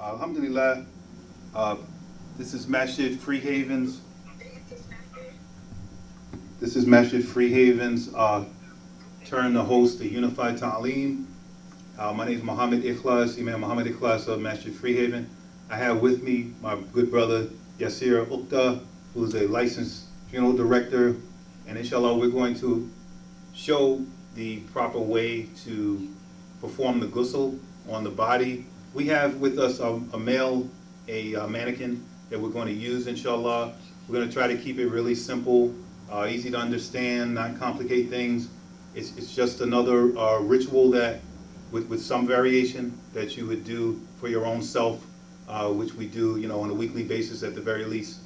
Alhamdulillah, this is Masjid Free Havens. This is Masjid Free Havens, turn to host the Unified Ta'aleem. My name is Muhammad Ikhlas, Imam Muhammad Ikhlas of Masjid Free Haven. I have with me my good brother Yasir Al-Haqq, who is a licensed funeral director, and inshallah we're going to show the proper way to perform the ghusl on the body. We have with us a mannequin that we're going to use, inshallah. We're going to try to keep it really simple, easy to understand, not complicate things. It's just another ritual that, with some variation, that you would do for your own self, which we do, on a weekly basis at the very least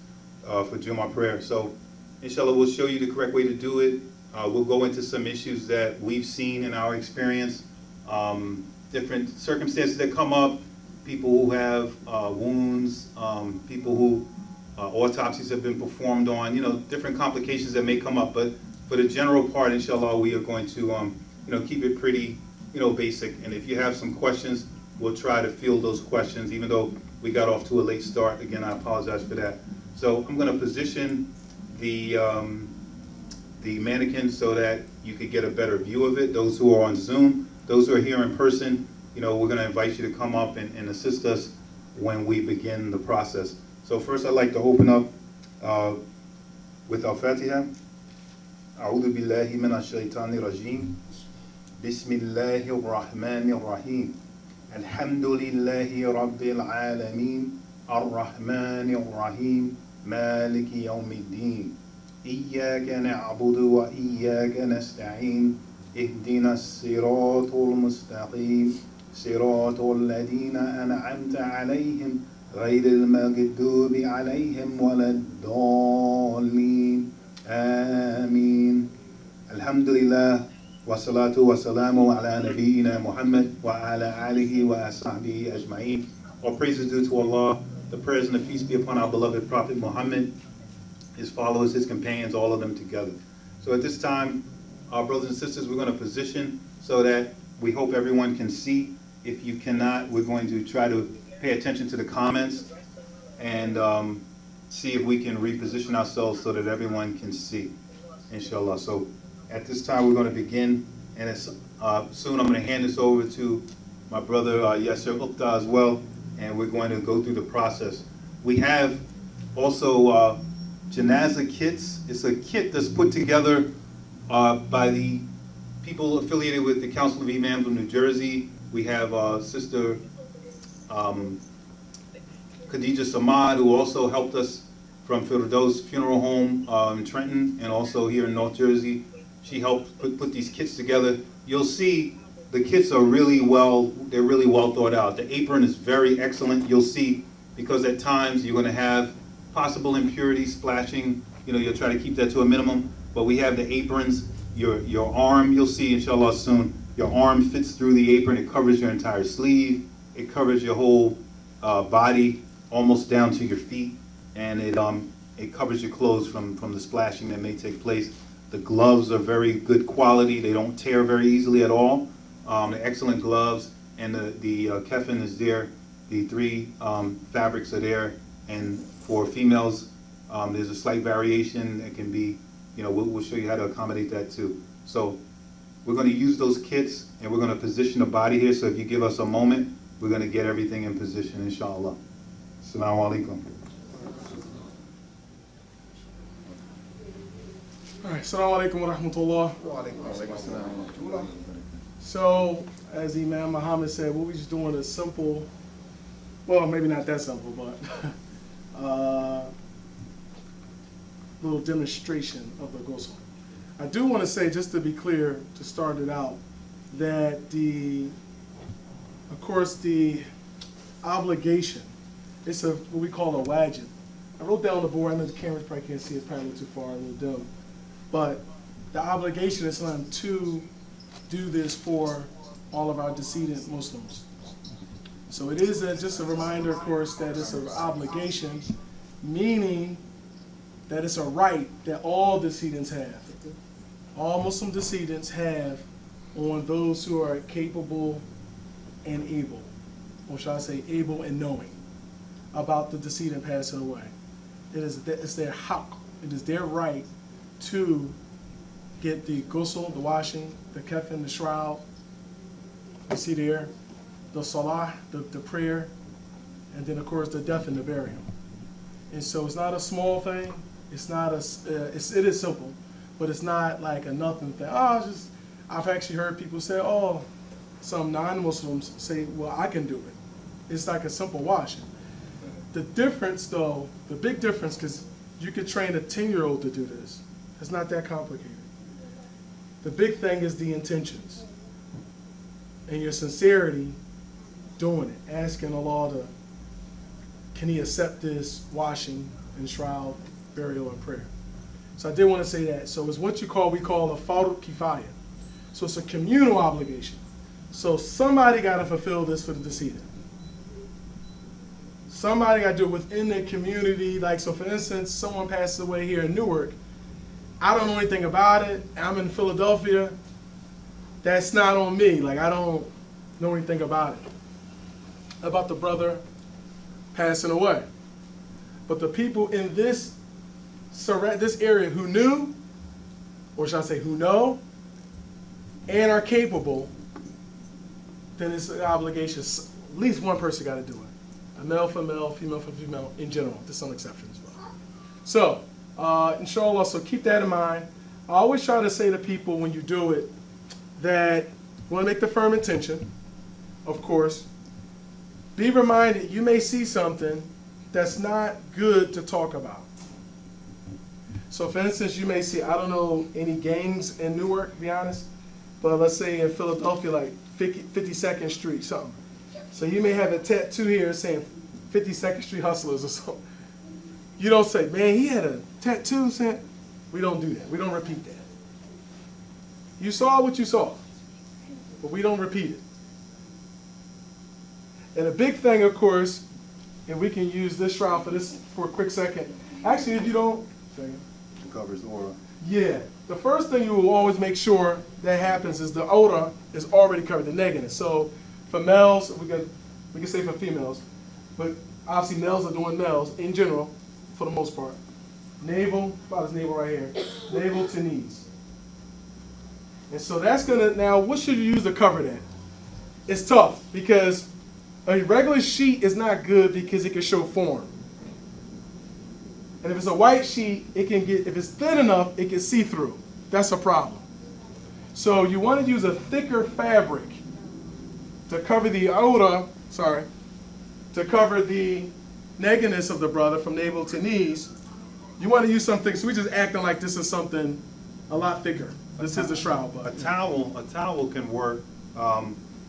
for Jummah prayer. So, inshallah, we'll show you the correct way to do it. We'll go into some issues that we've seen in our experience. Different circumstances that come up, people who have wounds, people who autopsies have been performed on, different complications that may come up. But for the general part, inshallah, we are going to, keep it pretty, basic. And if you have some questions, we'll try to field those questions, even though we got off to a late start. Again, I apologize for that. So I'm going to position the mannequin so that you could get a better view of it. Those who are on Zoom, those who are here in person, we're going to invite you to come up and assist us when we begin the process. So first I'd like to open up with Al-Fatiha. A'udhu billahi minash shaitani rajim. Bismillahir rahmanir rahim. Alhamdulillahi rabbil alameen. Ar-Rahmanir Rahim. Maliki yawmiddin. Iyyaka na'budu wa iyyaka nasta'in. اهدنا الصراط المستقيم صراط الذين أنعمت عليهم غير المغضوب عليهم ولا الضالين آمين. الحمد لله والصلاة والسلام على نبينا محمد وعلى آله وأصحابه أجمعين. All praise is due to Allah. The prayers and the peace be upon our beloved Prophet Muhammad, his followers, his companions, all of them together. So at this time, our brothers and sisters, we're going to position so that we hope everyone can see. If you cannot, we're going to try to pay attention to the comments and see if we can reposition ourselves so that everyone can see, inshallah. So at this time, we're going to begin, and soon I'm going to hand this over to my brother Yasir Al-Haqq as well, and we're going to go through the process. We have also Janazah kits. It's a kit that's put together by the people affiliated with the Council of Imams of New Jersey. We have Sister Khadija Samad, who also helped us from Firdaus Funeral Home in Trenton, and also here in North Jersey. She helped put these kits together. You'll see the kits are really well thought out. The apron is very excellent. You'll see, because at times you're going to have possible impurities splashing. You'll try to keep that to a minimum. But we have the aprons, your arm, you'll see inshallah soon, your arm fits through the apron, it covers your entire sleeve, it covers your whole body, almost down to your feet, and it covers your clothes from the splashing that may take place. The gloves are very good quality, they don't tear very easily at all. They're excellent gloves, and the keffin is there, the three fabrics are there, and for females, there's a slight variation. It can be, we'll show you how to accommodate that too. So we're going to use those kits, and we're going to position the body here. So if you give us a moment, we're going to get everything in position, inshallah. Assalamu alaikum. All right, assalamu alaikum wa rahmatullah. So, as Imam Muhammad said, what we're just doing is simple, well, maybe not that simple, but little demonstration of the ghusl. I do want to say, just to be clear, to start it out, that of course, the obligation, it's what we call a wajib. I wrote down on the board, I know the cameras probably can't see, it's probably a little too far, a little dim, but the obligation is on to do this for all of our decedent Muslims. So it is just a reminder, of course, that it's an obligation, meaning that it's a right that all decedents have. All Muslim decedents have on those who are capable and able. or shall I say able and knowing, about the decedent passing away. It's their haqq. It is their right to get the ghusl, the washing, the kafan, the shroud, you see there, the salah, the prayer, and then of course the death and the burial. And so it's not a small thing. It's not it is simple, but it's not like a nothing thing. I've actually heard people say, some non-Muslims say, well, I can do it. It's like a simple washing. The difference though, the big difference, because you could train a 10-year-old to do this. It's not that complicated. The big thing is the intentions and your sincerity doing it, asking Allah can He accept this washing and shroud, burial, and prayer. So I did want to say that. So it's what we call a fard kifaya. So it's a communal obligation. So somebody got to fulfill this for the decedent. Somebody got to do it within their community. Like, so for instance, someone passes away here in Newark. I don't know anything about it. I'm in Philadelphia. That's not on me. Like, I don't know anything about it, about the brother passing away. But the people in this area who knew, or should I say who know, and are capable, then it's an obligation. At least one person got to do it. A male for male, female for female, in general. There's some exceptions as well. So, inshallah, so keep that in mind. I always try to say to people when you do it that you want to make the firm intention, of course. Be reminded you may see something that's not good to talk about. So for instance, you may see, I don't know any gangs in Newark, to be honest, but let's say in Philadelphia, like 52nd Street, something. So you may have a tattoo here saying 52nd Street Hustlers or something. You don't say, man, he had a tattoo saying, we don't do that. We don't repeat that. You saw what you saw, but we don't repeat it. And a big thing, of course, and we can use this shroud for a quick second. Actually, if you don't, it covers the aura. Yeah, the first thing you will always make sure that happens is the aura is already covered, the negative. So for males, we can say for females, but obviously males are doing males in general, for the most part. Navel, about his navel right here, navel to knees. And so that's gonna, now what should you use to cover that? It's tough because a regular sheet is not good because it can show form. And if it's a white sheet, it can get, if it's thin enough, it can see through. That's a problem. So you want to use a thicker fabric to cover the aura, to cover the nakedness of the brother from navel to knees. You want to use something, so we're just acting like this is something a lot thicker. This is the shroud. But a towel can work.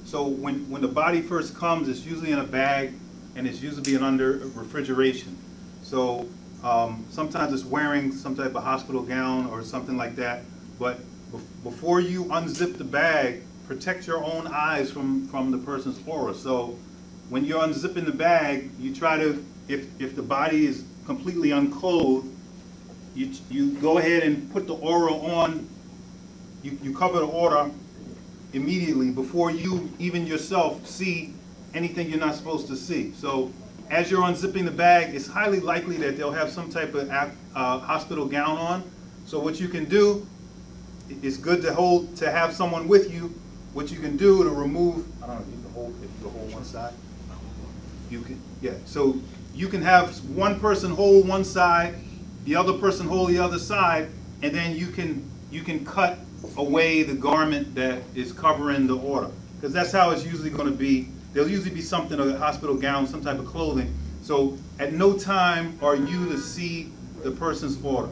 So when the body first comes, it's usually in a bag, and it's usually being under refrigeration. So sometimes it's wearing some type of hospital gown or something like that. But before you unzip the bag, protect your own eyes from the person's aura. So when you're unzipping the bag, you try to, if the body is completely unclothed, you go ahead and put the aura on. You cover the aura immediately before you even yourself see anything you're not supposed to see. So as you're unzipping the bag, it's highly likely that they'll have some type of hospital gown on. So what you can do, it's good to have someone with you. What you can do to remove, I don't know, if you can hold one side. You can, yeah. So you can have one person hold one side, the other person hold the other side, and then you can cut away the garment that is covering the aura, because that's how it's usually going to be. There'll usually be something, a hospital gown, some type of clothing. So at no time are you to see the person's aura.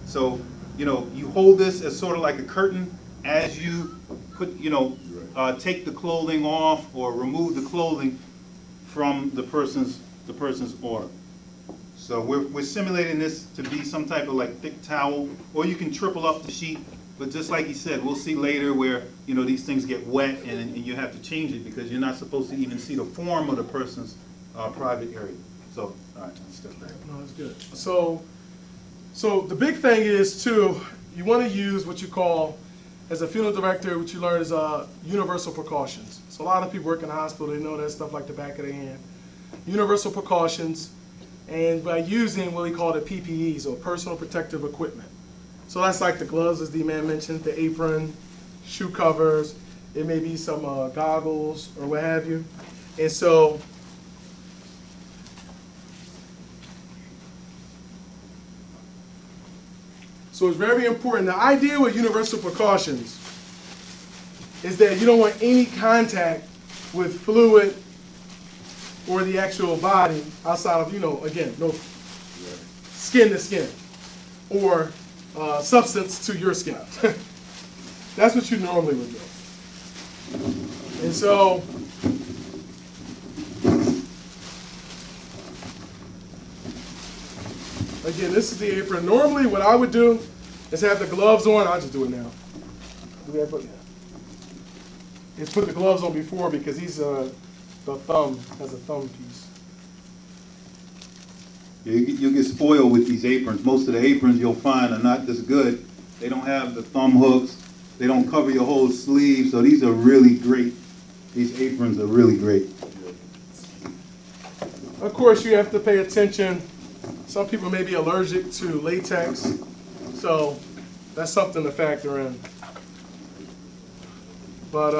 So you hold this as sort of like a curtain as you put, take the clothing off or remove the clothing from the person's aura. So we're simulating this to be some type of like thick towel, or you can triple up the sheet. But just like he said, we'll see later where these things get wet and you have to change it because you're not supposed to even see the form of the person's private area. So, all right, let's step back. no, that's good. So the big thing is too, you want to use what you call as a funeral director, what you learn is universal precautions. So a lot of people work in the hospital, they know that stuff like the back of their hand. Universal precautions, and by using what we call the PPEs, or personal protective equipment. So that's like the gloves, as D-Man mentioned, the apron, shoe covers, it may be some goggles or what have you. And so it's very important. The idea with universal precautions is that you don't want any contact with fluid or the actual body outside of, again, no skin to skin or substance to your skin. That's what you normally would do. And so, again, this is the apron. Normally, what I would do is have the gloves on. I'll just do it now. Do we have to? Yeah. Is put the gloves on before, because he's the thumb has a thumb piece. You get spoiled with these aprons. Most of the aprons you'll find are not this good. They don't have the thumb hooks. They don't cover your whole sleeve. So these are really great. These aprons are really great. Of course, you have to pay attention. Some people may be allergic to latex, so that's something to factor in. But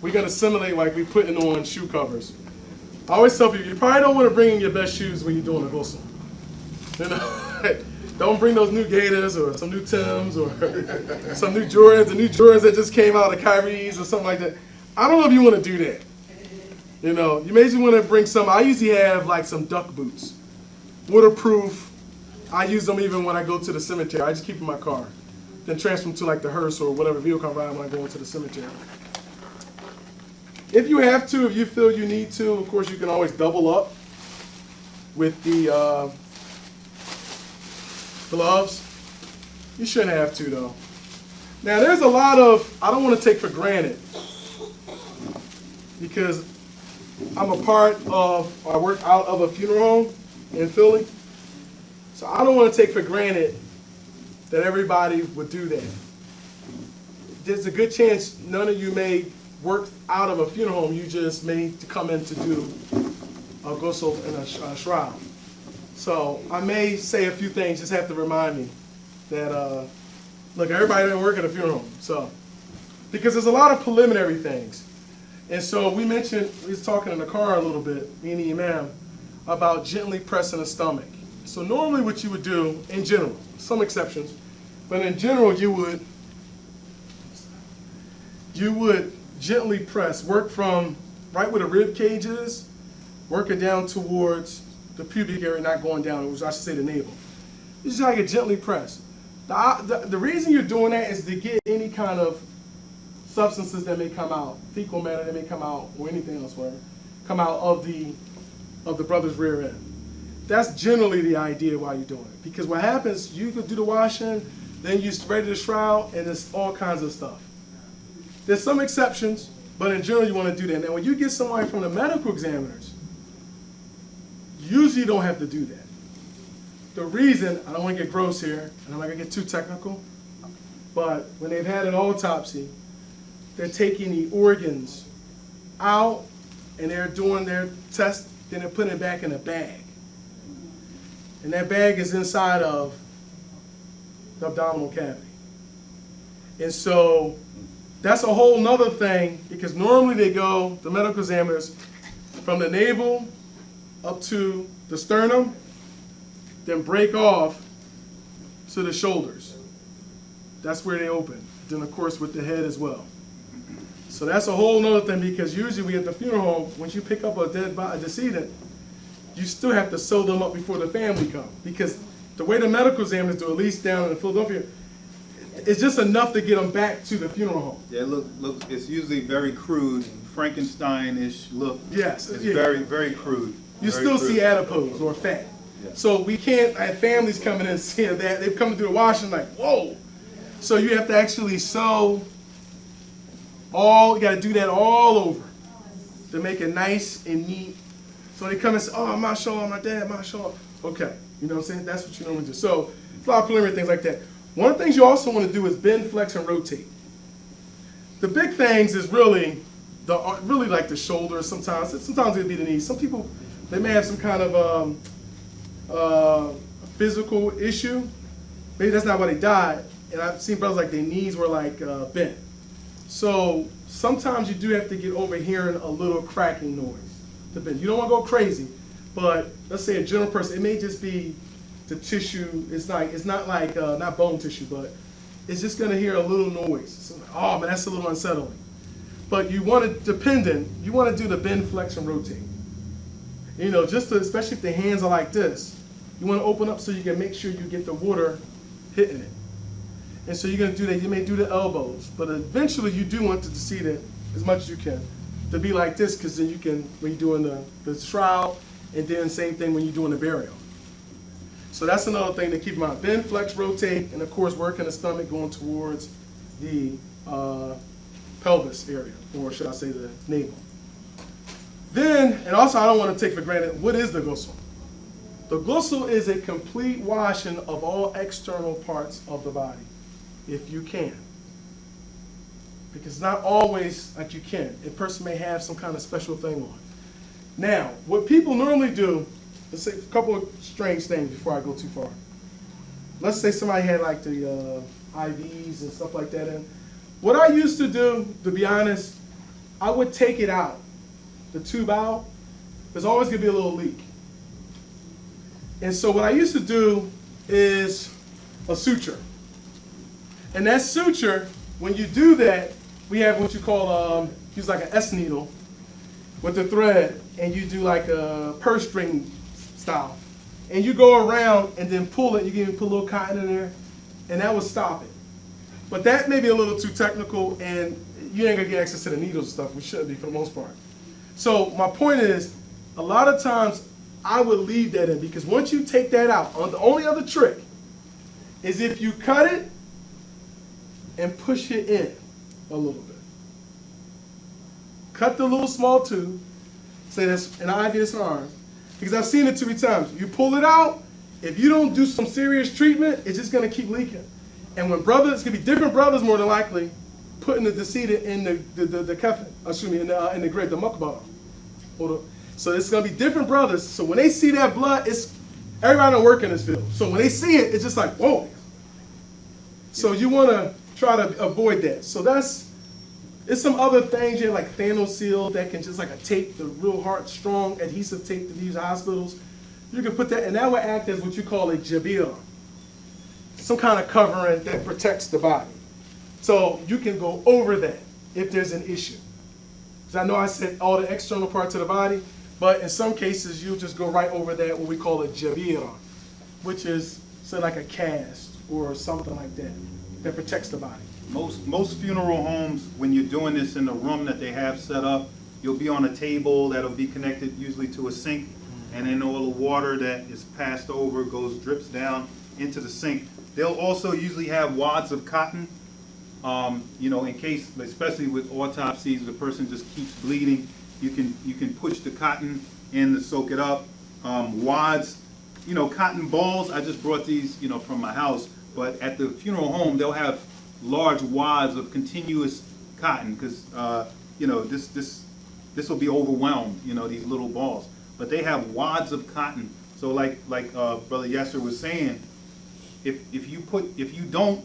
we're going to simulate like we're putting on shoe covers. I always tell people, you probably don't want to bring in your best shoes when you're doing a ghusl. Don't bring those new Gators or some new Timbs or some new Jordans, the new Jordans that just came out of Kyrie's or something like that. I don't know if you want to do that. You may just want to bring some. I usually have like some duck boots, waterproof. I use them even when I go to the cemetery. I just keep them in my car, then transfer them to like the hearse or whatever vehicle I ride when I go into the cemetery. If you have to, if you feel you need to, of course you can always double up with the gloves. You shouldn't have to though. Now there's a lot of, I don't want to take for granted, because I'm a part of, I work out of a funeral home in Philly. So I don't want to take for granted that everybody would do that. There's a good chance none of you may work out of a funeral home. You just may come in to do a ghusl and a shroud. So I may say a few things, just have to remind me that, look, everybody doesn't work at a funeral home. So, because there's a lot of preliminary things. And so we mentioned, we was talking in the car a little bit, me and the imam, about gently pressing the stomach. So normally what you would do, in general, some exceptions, but in general you would gently press, work from right where the rib cage is, working down towards the pubic area, not going down, which I should say the navel. You just gotta get gently pressed. The reason you're doing that is to get any kind of substances that may come out, fecal matter that may come out, or anything else, whatever, come out of the brother's rear end. That's generally the idea why you're doing it. Because what happens, you could do the washing, then you're ready to shroud, and there's all kinds of stuff. There's some exceptions, but in general you want to do that. Now when you get somebody from the medical examiners, usually you don't have to do that. The reason, I don't want to get gross here, and I'm not going to get too technical, but when they've had an autopsy, they're taking the organs out and they're doing their test, then they're putting it back in a bag. And that bag is inside of the abdominal cavity. And so that's a whole nother thing, because normally they go, the medical examiners, from the navel up to the sternum, then break off to the shoulders. That's where they open. Then of course with the head as well. So that's a whole nother thing, because usually we at the funeral home, once you pick up a dead body, a decedent, you still have to sew them up before the family come. Because the way the medical examiners do, at least down in Philadelphia, it's just enough to get them back to the funeral home. Yeah, look, it's usually very crude, Frankenstein-ish look. Yes. It's yeah. very, very crude. You very still crude. see adipose or fat. Yeah. So we can't have families coming in and seeing that. They've come to do the washing like, whoa. So you have to actually sew you got to do that all over to make it nice and neat. So they come and say, oh, mashallah, my dad, mashallah. Okay, you know what I'm saying? That's what you normally do. So a lot of preliminary things like that. One of the things you also want to do is bend, flex, and rotate. the big things is really like the shoulders sometimes. Sometimes it'll be the knees. Some people, they may have some kind of physical issue. Maybe that's not why they died. And I've seen brothers like their knees were like bent. So sometimes you do have to get over hearing a little cracking noise. Depends. You don't want to go crazy, but let's say a general person, it may just be the tissue. It's not like not bone tissue, but it's just going to hear a little noise. So, oh man, that's a little unsettling. But you want to you want to do the bend, flex, and rotate. You know, especially if the hands are like this, you want to open up so you can make sure you get the water hitting it. And so you're going to do that. You may do the elbows, but eventually you do want to seat it as much as you can to be like this, because then you can, when you're doing the shroud, and then same thing when you're doing the burial. So that's another thing to keep in mind. Bend, flex, rotate, and of course working the stomach going towards the pelvis area, or should I say the navel. Then, and also I don't want to take for granted, what is the ghusl? The ghusl is a complete washing of all external parts of the body, if you can. Because not always like you can. A person may have some kind of special thing on. Now, what people normally do, let's say a couple of strange things before I go too far. Let's say somebody had like the IVs and stuff like that in. What I used to do, to be honest, I would take it out, the tube out. There's always gonna be a little leak. And so what I used to do is a suture. And that suture, when you do that, we have what you call, use like an S needle with the thread, and you do like a purse string style. And you go around and then pull it, you can even put a little cotton in there, and that will stop it. But that may be a little too technical, and you ain't gonna get access to the needles and stuff. We shouldn't be for the most part. So my point is, a lot of times I would leave that in, because once you take that out, the only other trick is if you cut it and push it in a little bit. Cut the little small tube, say that's an IV, that's an arm, because I've seen it too many times. You pull it out, if you don't do some serious treatment, it's just gonna keep leaking. And when brothers, it's gonna be different brothers more than likely, putting the decedent in the coffin, excuse me, in the grave, the maqbara. So it's gonna be different brothers. So when they see that blood, everybody don't work in this field. So when they see it, it's just like, whoa. So you wanna try to avoid that. So it's some other things here like Thanos-Seal that can just like a tape, the real hard, strong adhesive tape that these hospitals. You can put that, and that will act as what you call a jabir, some kind of covering that protects the body. So you can go over that if there's an issue. Because I know I said all the external parts of the body, but in some cases you'll just go right over that, what we call a jabir, which is say like a cast or something like that that protects the body. Most funeral homes, when you're doing this in the room that they have set up, you'll be on a table that'll be connected usually to a sink, and then all the water that is passed over drips down into the sink. They'll also usually have wads of cotton, you know, in case, especially with autopsies, the person just keeps bleeding. You can push the cotton in to soak it up. Wads, you know, cotton balls. I just brought these, you know, from my house. But at the funeral home, they'll have large wads of continuous cotton, because you know, this will be overwhelmed, you know, these little balls. But they have wads of cotton. So like Brother Yasser was saying, if you don't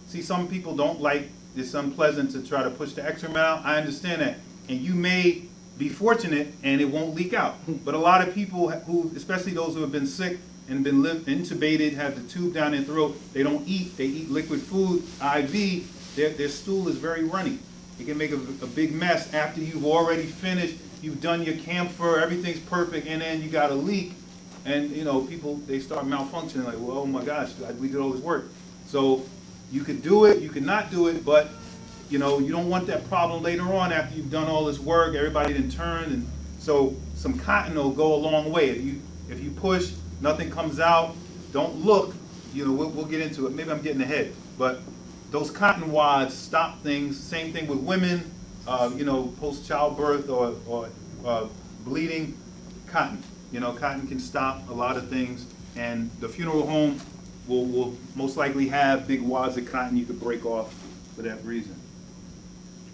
see, some people don't like, it's unpleasant to try to push the excrement out. I understand that, and you may be fortunate and it won't leak out. But a lot of people who, especially those who have been sick and been intubated, have the tube down their throat, they don't eat, they eat liquid food, IV, their stool is very runny. It can make a big mess after you've already finished, you've done your camphor, everything's perfect, and then you got a leak, and you know, people, they start malfunctioning, like, well, oh my gosh, we did all this work. So you could do it, you could not do it, but you know, you don't want that problem later on after you've done all this work, everybody didn't turn, and so some cotton will go a long way. If you push, nothing comes out, don't look, you know, we'll get into it. Maybe I'm getting ahead, but those cotton wads stop things. Same thing with women, you know, post-childbirth or bleeding, cotton. You know, cotton can stop a lot of things, and the funeral home will most likely have big wads of cotton you could break off for that reason.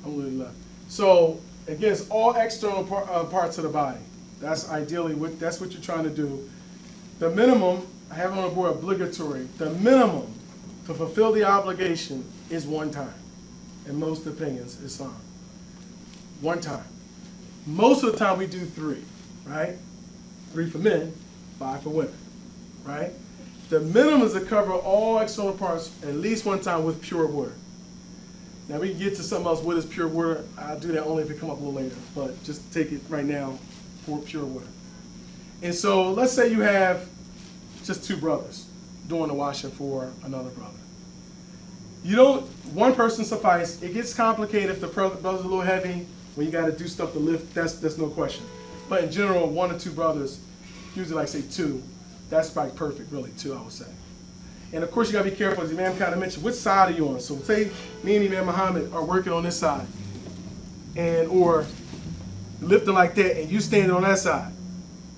Alhamdulillah. So again, it's all external parts of the body. That's ideally that's what you're trying to do. The minimum, I have it on the board, obligatory. The minimum to fulfill the obligation is one time. In most opinions, Islam. One time. Most of the time we do 3, right? 3 for men, 5 for women, right? The minimum is to cover all external parts at least one time with pure water. Now we can get to something else. What is pure water? I'll do that only if it come up a little later, but just take it right now for pure water. And so let's say you have just 2 brothers doing the washing for another brother. You don't, one person suffice. It gets complicated if the brother's a little heavy, when you got to do stuff to lift, that's no question. But in general, 1 or 2 brothers, usually like say 2, that's like perfect, really, 2 I would say. And of course you got to be careful, as the Imam kind of mentioned, which side are you on? So say me and Imam Muhammad are working on this side, and or lifting like that, and you standing on that side.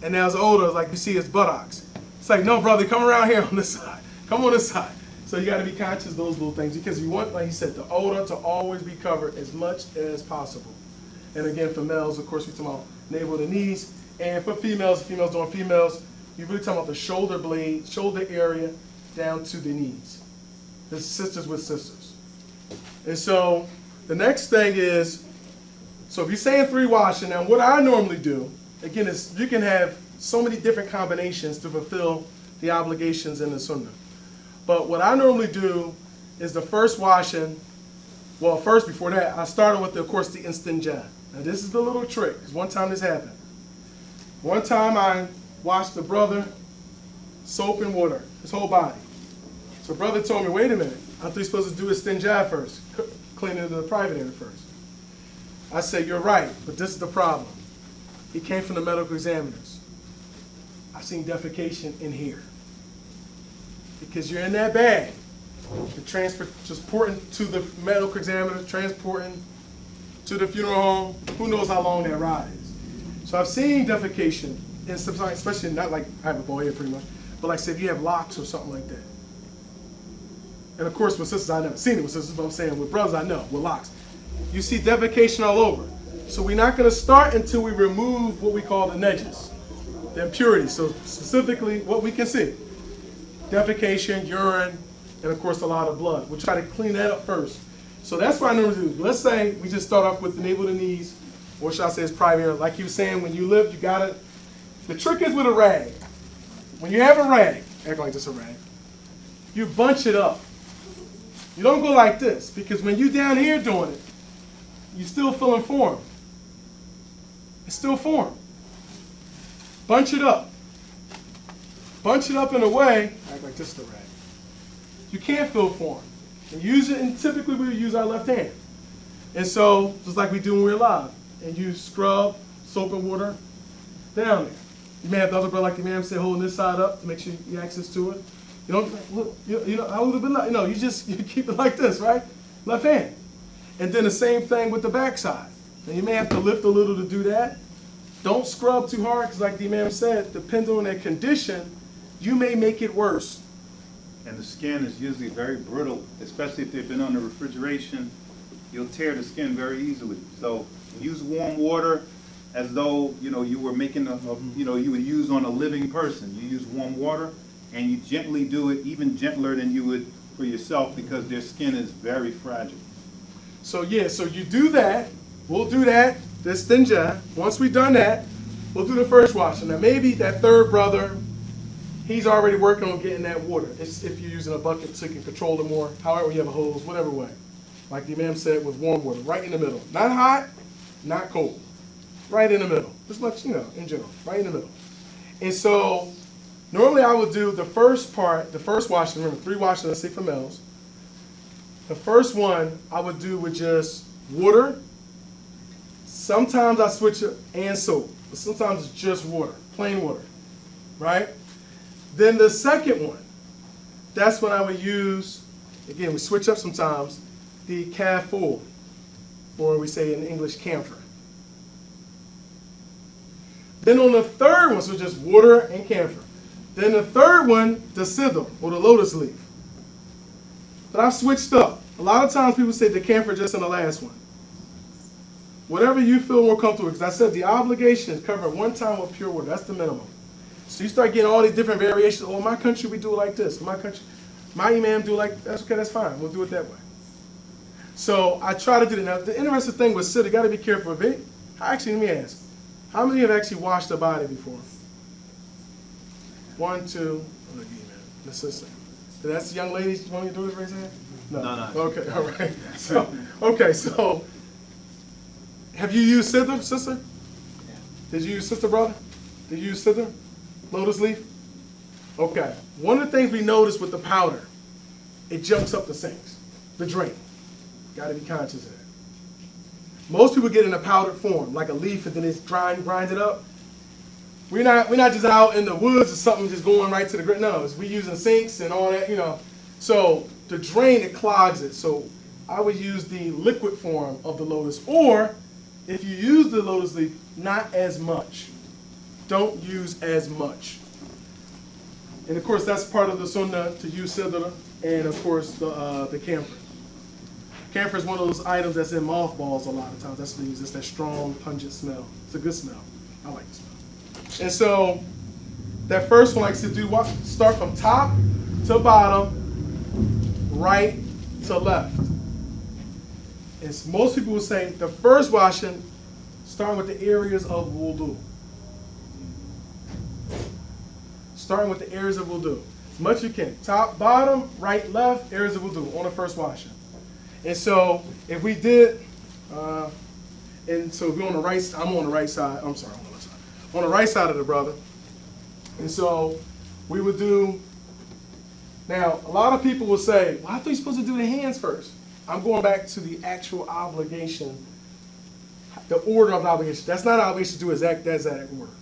And now as older, like you see his buttocks. It's like, no, brother, come around here on this side. Come on this side. So you got to be conscious of those little things, because you want, like you said, the odor to always be covered as much as possible. And again, for males, of course, we're talking about navel to knees. And for females, females doing females, you're really talking about the shoulder blade, shoulder area, down to the knees. The sisters with sisters. And so the next thing is, so if you're saying 3 washing, now what I normally do, again, is you can have so many different combinations to fulfill the obligations in the sunnah. But what I normally do is the first washing, well, first before that, I started with, of course, the istinja. Now this is the little trick, because one time this happened. One time I washed the brother, soap and water, his whole body. So brother told me, wait a minute, I thought you're supposed to do istinja first, clean into the private area first. I said, you're right, but this is the problem. He came from the medical examiners. I seen defecation in here. Because you're in that bag. The transporting to the medical examiner, transporting to the funeral home. Who knows how long that ride is. So I've seen defecation, and sometimes, especially not like I have a bald head pretty much, but like say if you have locks or something like that. And of course with sisters, I've never seen it with sisters, but I'm saying with brothers I know, with locks. You see defecation all over. So we're not going to start until we remove what we call the najas, the impurities. So specifically what we can see. Defecation, urine, and of course a lot of blood. We'll try to clean that up first. So that's what I normally do. Let's say we just start off with the navel to knees, or should I say it's private area. Like you were saying, when you lift, you got it. The trick is with a rag. When you have a rag, act like just a rag, you bunch it up. You don't go like this, because when you're down here doing it, you're still feeling form. It's still form. Bunch it up. Bunch it up in a way, act like this is the rag. You can't feel form. And use it, and typically we use our left hand. And so, just like we do when we're alive, and you scrub soap and water down there. You may have the other brother, like the man said, holding this side up to make sure you have access to it. You don't, you keep it like this, right? Left hand. And then the same thing with the back side. Now you may have to lift a little to do that. Don't scrub too hard, because like the imam said, depending on their condition, you may make it worse. And the skin is usually very brittle, especially if they've been under refrigeration. You'll tear the skin very easily. So use warm water as though you were making you would use on a living person. You use warm water, and you gently do it, even gentler than you would for yourself, because their skin is very fragile. So yeah, so you do that. We'll do that. This istinja. Once we've done that, we'll do the first washing. Now maybe that third brother, he's already working on getting that water. It's if you're using a bucket so you can control it more, however you have a hose, whatever way. Like the imam said, with warm water, right in the middle. Not hot, not cold. Right in the middle. Just much, in general, right in the middle. And so, normally I would do the first part, the first washing, remember 3 washings, let's say for males. The first one I would do with just water. Sometimes I switch it and soap, but sometimes it's just water, plain water, right? Then the second one, that's when I would use, again, we switch up sometimes, the kafur, or we say in English camphor. Then on the third one, so just water and camphor. Then the third one, the sidr, or the lotus leaf. But I've switched up. A lot of times people say the camphor just in the last one. whatever you feel more comfortable, because I said the obligation is covered one time with pure water. That's the minimum. So you start getting all these different variations. Oh, in my country, we do it like this. In my country, my imam do it like, that's okay, that's fine. We'll do it that way. So I try to do that. Now, the interesting thing with sit, you got to be careful of it. Actually, let me ask. How many have actually washed their body before? 1, 2, the sister. That's the young ladies. You want me to do this, raise your hand? No. Okay, all right. So, have you used sister, sister? Yeah. Did you use sister, brother? Did you use sister? Lotus leaf? Okay. One of the things we notice with the powder, it jumps up the sinks, the drain. Got to be conscious of that. Most people get in a powdered form, like a leaf, and then it's grind it up. We're not just out in the woods or something just going right to the ground. No, we using sinks and all that, you know. So the drain, it clogs it. So I would use the liquid form of the lotus, or if you use the lotus leaf, not as much. Don't use as much. And of course, that's part of the sunnah to use sidra, and of course the camphor. Camphor is one of those items that's in mothballs a lot of times. That's what they use. It's that strong, pungent smell. It's a good smell. I like the smell. And so that first one, like I said, start from top to bottom, right to left. And most people will say the first washing, starting with the areas of wudu. Starting with the areas of wudu. As much as you can. Top, bottom, right, left, areas of wudu on the first washing. And so if we did, and so if we're on the right, I'm on the right side, I'm sorry, on the right side of the brother. And so we would do, now a lot of people will say, well, I thought you're supposed to do the hands first. I'm going back to the actual obligation, the order of the obligation. That's not an obligation to do that exact order.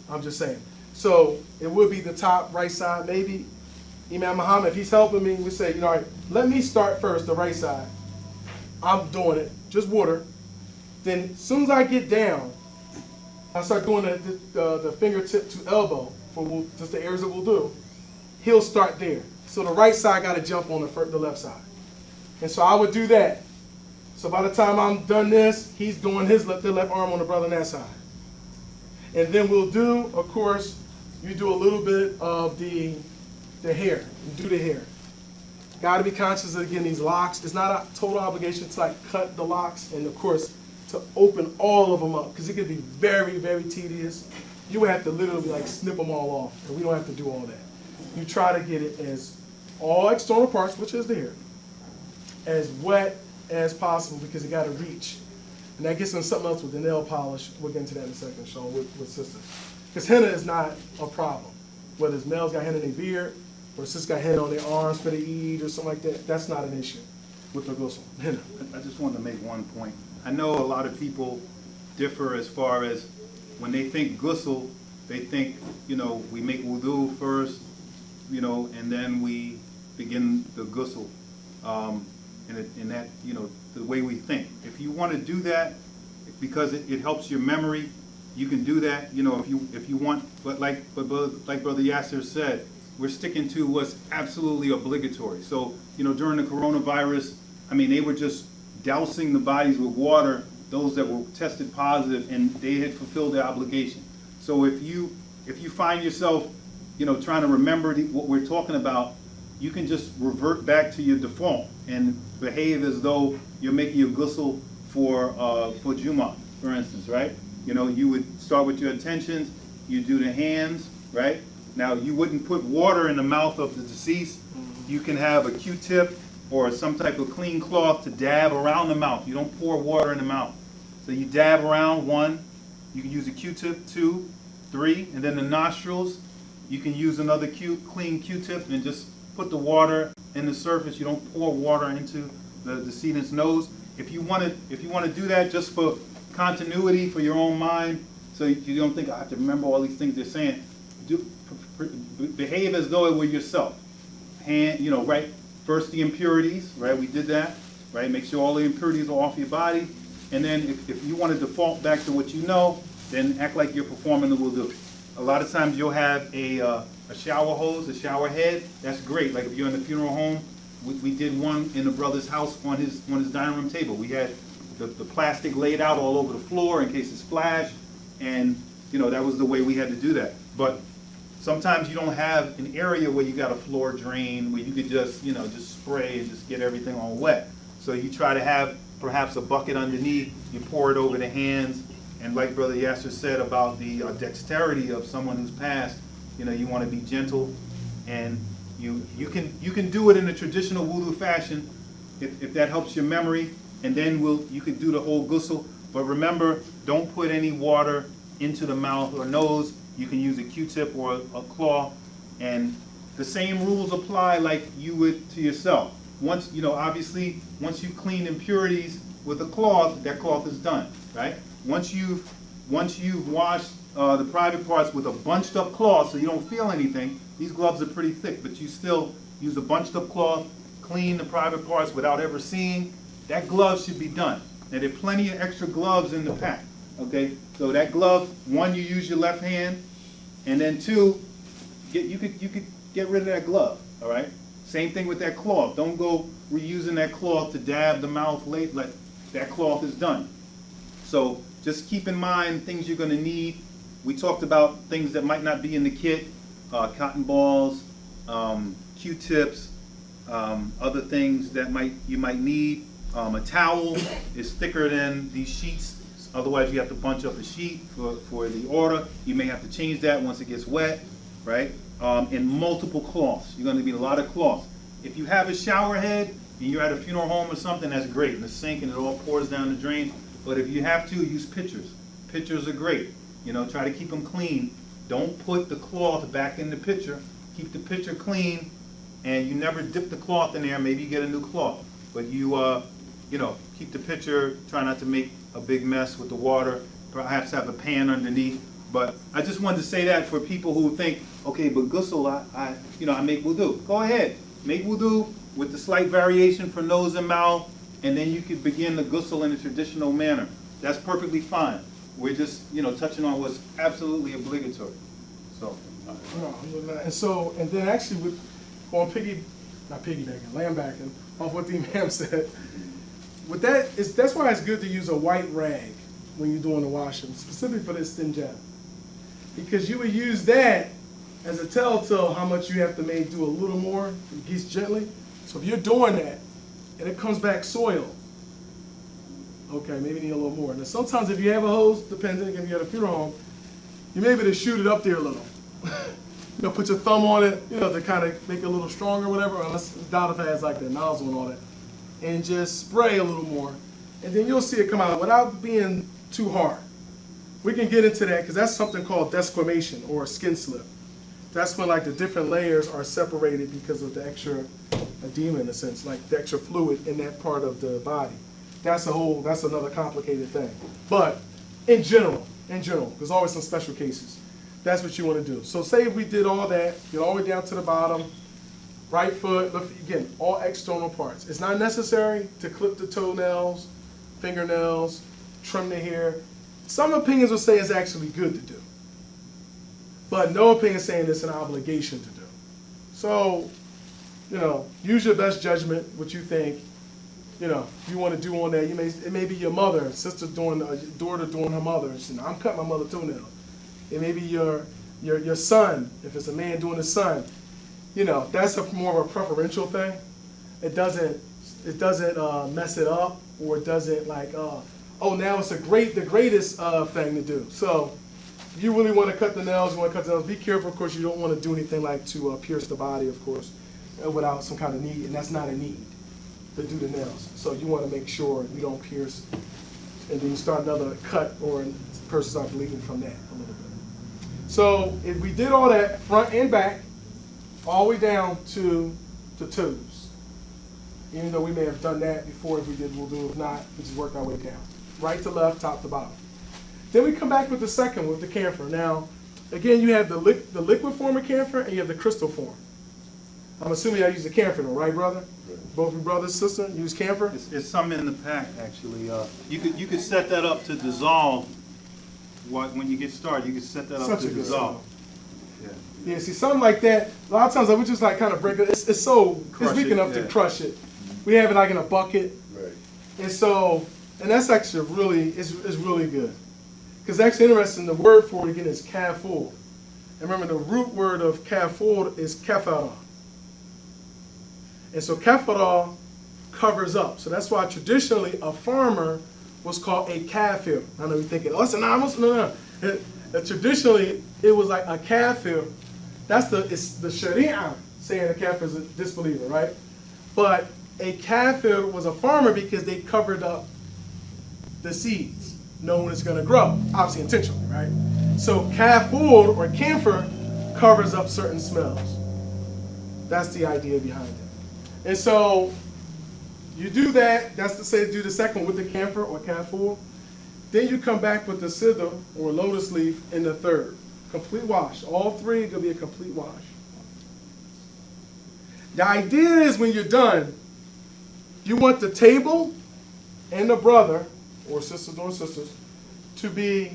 I'm just saying. So it would be the top right side, maybe. Imam Muhammad, if he's helping me, we say, all right, let me start first, the right side. I'm doing it, just water. Then as soon as I get down, I start doing the fingertip to elbow for just the areas that we'll do. He'll start there. So the right side got to jump on the left side. And so I would do that. So by the time I'm done this, he's doing the left arm on the brother on that side. And then we'll do, of course, you do a little bit of the hair. You do the hair. Got to be conscious of, again, these locks. It's not a total obligation to like cut the locks and, of course, to open all of them up, because it could be very, very tedious. You would have to literally like snip them all off, and we don't have to do all that. You try to get it as all external parts, which is the hair, as wet as possible, because you got to reach. And that gets into something else with the nail polish. We'll get into that in a second, Sean, with sisters. Because henna is not a problem. Whether it's males got henna in their beard, or sisters got henna on their arms for the Eid or something like that, that's not an issue with the ghusl. Henna. I just wanted to make one point. I know a lot of people differ as far as when they think ghusl, they think, we make wudu first, and then we begin the ghusl. And that, the way we think. If you want to do that, because it helps your memory, you can do that, if you want, but like Brother Yasser said, we're sticking to what's absolutely obligatory. So, during the coronavirus, they were just dousing the bodies with water, those that were tested positive, and they had fulfilled their obligation. So if you find yourself, trying to remember what we're talking about, you can just revert back to your default and behave as though you're making your ghusl for Jummah, for instance, right? You would start with your intentions, you do the hands, right? Now, you wouldn't put water in the mouth of the deceased. You can have a Q-tip or some type of clean cloth to dab around the mouth. You don't pour water in the mouth. So you dab around, 1, you can use a Q-tip, 2, 3, and then the nostrils, you can use another clean Q-tip and just put the water in the surface. You don't pour water into the decedent's nose. If you want to do that just for continuity, for your own mind, so you don't think I have to remember all these things they're saying, behave as though it were yourself. Right? First the impurities, right? We did that, right? Make sure all the impurities are off your body. And then if you want to default back to what you know, then act like you're performing the wudu. A lot of times you'll have a shower hose, a shower head. That's great. Like if you're in the funeral home, we did one in the brother's house on his dining room table. We had the plastic laid out all over the floor in case it's splashed, and that was the way we had to do that. But sometimes you don't have an area where you got a floor drain where you could just just spray and just get everything all wet. So you try to have perhaps a bucket underneath, you pour it over the hands, and like Brother Yasser said about the dexterity of someone who's passed, you want to be gentle, and you can do it in a traditional wudu fashion if that helps your memory, and then you could do the whole ghusl. But remember, don't put any water into the mouth or nose. You can use a Q-tip or a cloth, and the same rules apply like you would to yourself. Once, obviously, once you've cleaned impurities with a cloth, that cloth is done, right? Once you've washed the private parts with a bunched up cloth so you don't feel anything, these gloves are pretty thick, but you still use a bunched up cloth, clean the private parts without ever seeing, that glove should be done. Now there are plenty of extra gloves in the pack, okay? So that glove, one, you use your left hand, and then two, you could get rid of that glove, all right? Same thing with that cloth. Don't go reusing that cloth to dab the mouth late. Like that cloth is done. So just keep in mind things you're going to need. We talked about things that might not be in the kit, cotton balls, Q-tips, other things that you might need. A towel is thicker than these sheets. Otherwise, you have to bunch up a sheet for the order. You may have to change that once it gets wet, right? In multiple cloths. You're going to need a lot of cloths. If you have a shower head and you're at a funeral home or something, that's great. In the sink and it all pours down the drain. But if you have to, use pitchers. Pitchers are great. Try to keep them clean. Don't put the cloth back in the pitcher. Keep the pitcher clean, and you never dip the cloth in there. Maybe you get a new cloth. But you keep the pitcher. Try not to make a big mess with the water. Perhaps have a pan underneath. But I just wanted to say that for people who think, okay, but ghusl, I make wudu. Go ahead, make wudu with the slight variation for nose and mouth, and then you can begin the ghusl in a traditional manner. That's perfectly fine. We're just, touching on what's absolutely obligatory. So. And then actually, landbacking off what the Imam said. With that's why it's good to use a white rag when you're doing the washing, specifically for this istinja. Because you would use that as a telltale how much you have to maybe do a little more, gets gently. So if you're doing that and it comes back soiled, okay, maybe need a little more. Now sometimes if you have a hose, depending if you're at a funeral home, you may be able to shoot it up there a little. Put your thumb on it, to kind of make it a little stronger or whatever, unless Dada has like the nozzle and all that. And just spray a little more. And then you'll see it come out without being too hard. We can get into that because that's something called desquamation or skin slip. That's when like the different layers are separated because of the extra edema in a sense, like the extra fluid in that part of the body. That's another complicated thing. But in general, there's always some special cases. That's what you want to do. So say if we did all that, get all the way down to the bottom, right foot, again, all external parts. It's not necessary to clip the toenails, fingernails, trim the hair. Some opinions will say it's actually good to do. But no opinion is saying it's an obligation to do. So, use your best judgment, what you think, you want to do on that. It may be your mother, sister doing, daughter doing her mother's. I'm cutting my mother's toenail. It may be your son, if it's a man doing his son. That's more of a preferential thing. It doesn't mess it up, or it doesn't like, now it's the greatest thing to do. So if you really want to cut the nails, be careful, of course, you don't want to do anything like to pierce the body, of course, without some kind of need, and that's not a need to do the nails. So you want to make sure you don't pierce, and then you start another cut, or the person starts bleeding from that a little bit. So if we did all that, front and back, all the way down to the toes, even though we may have done that before, if we did, we'll do. If not, we just work our way down. Right to left, top to bottom. Then we come back with the second, with the camphor. Now, again, you have the liquid form of camphor and you have the crystal form. I'm assuming I use the camphor, though, right, brother? Right. Both your brothers, sister, use camphor? It's some in the pack, actually. You could set that up to dissolve. When you get started, you could set that up to dissolve. Yeah, see, something like that, a lot of times I would just like kind of break it. It's weak enough to crush it. We have it like in a bucket. Right. And so And that's actually it's really good. Because actually interesting, the word for it again is kafur. And remember the root word of kafur is kafara. And so kafara covers up. So that's why traditionally a farmer was called a kafir. I know you're thinking, oh, it's anonymous? No. Traditionally, it was like a kafir. It's the sharia saying a kafir is a disbeliever, right? But a kafir was a farmer because they covered up the seeds, knowing it's going to grow, obviously intentionally, right? So kafur or camphor covers up certain smells. That's the idea behind it. And so you do that, that's to say do the second with the camphor or kafur. Then you come back with the sidr or lotus leaf in the third. Complete wash. All three going to be a complete wash. The idea is when you're done, you want the table and the brother, or sisters or sisters, to be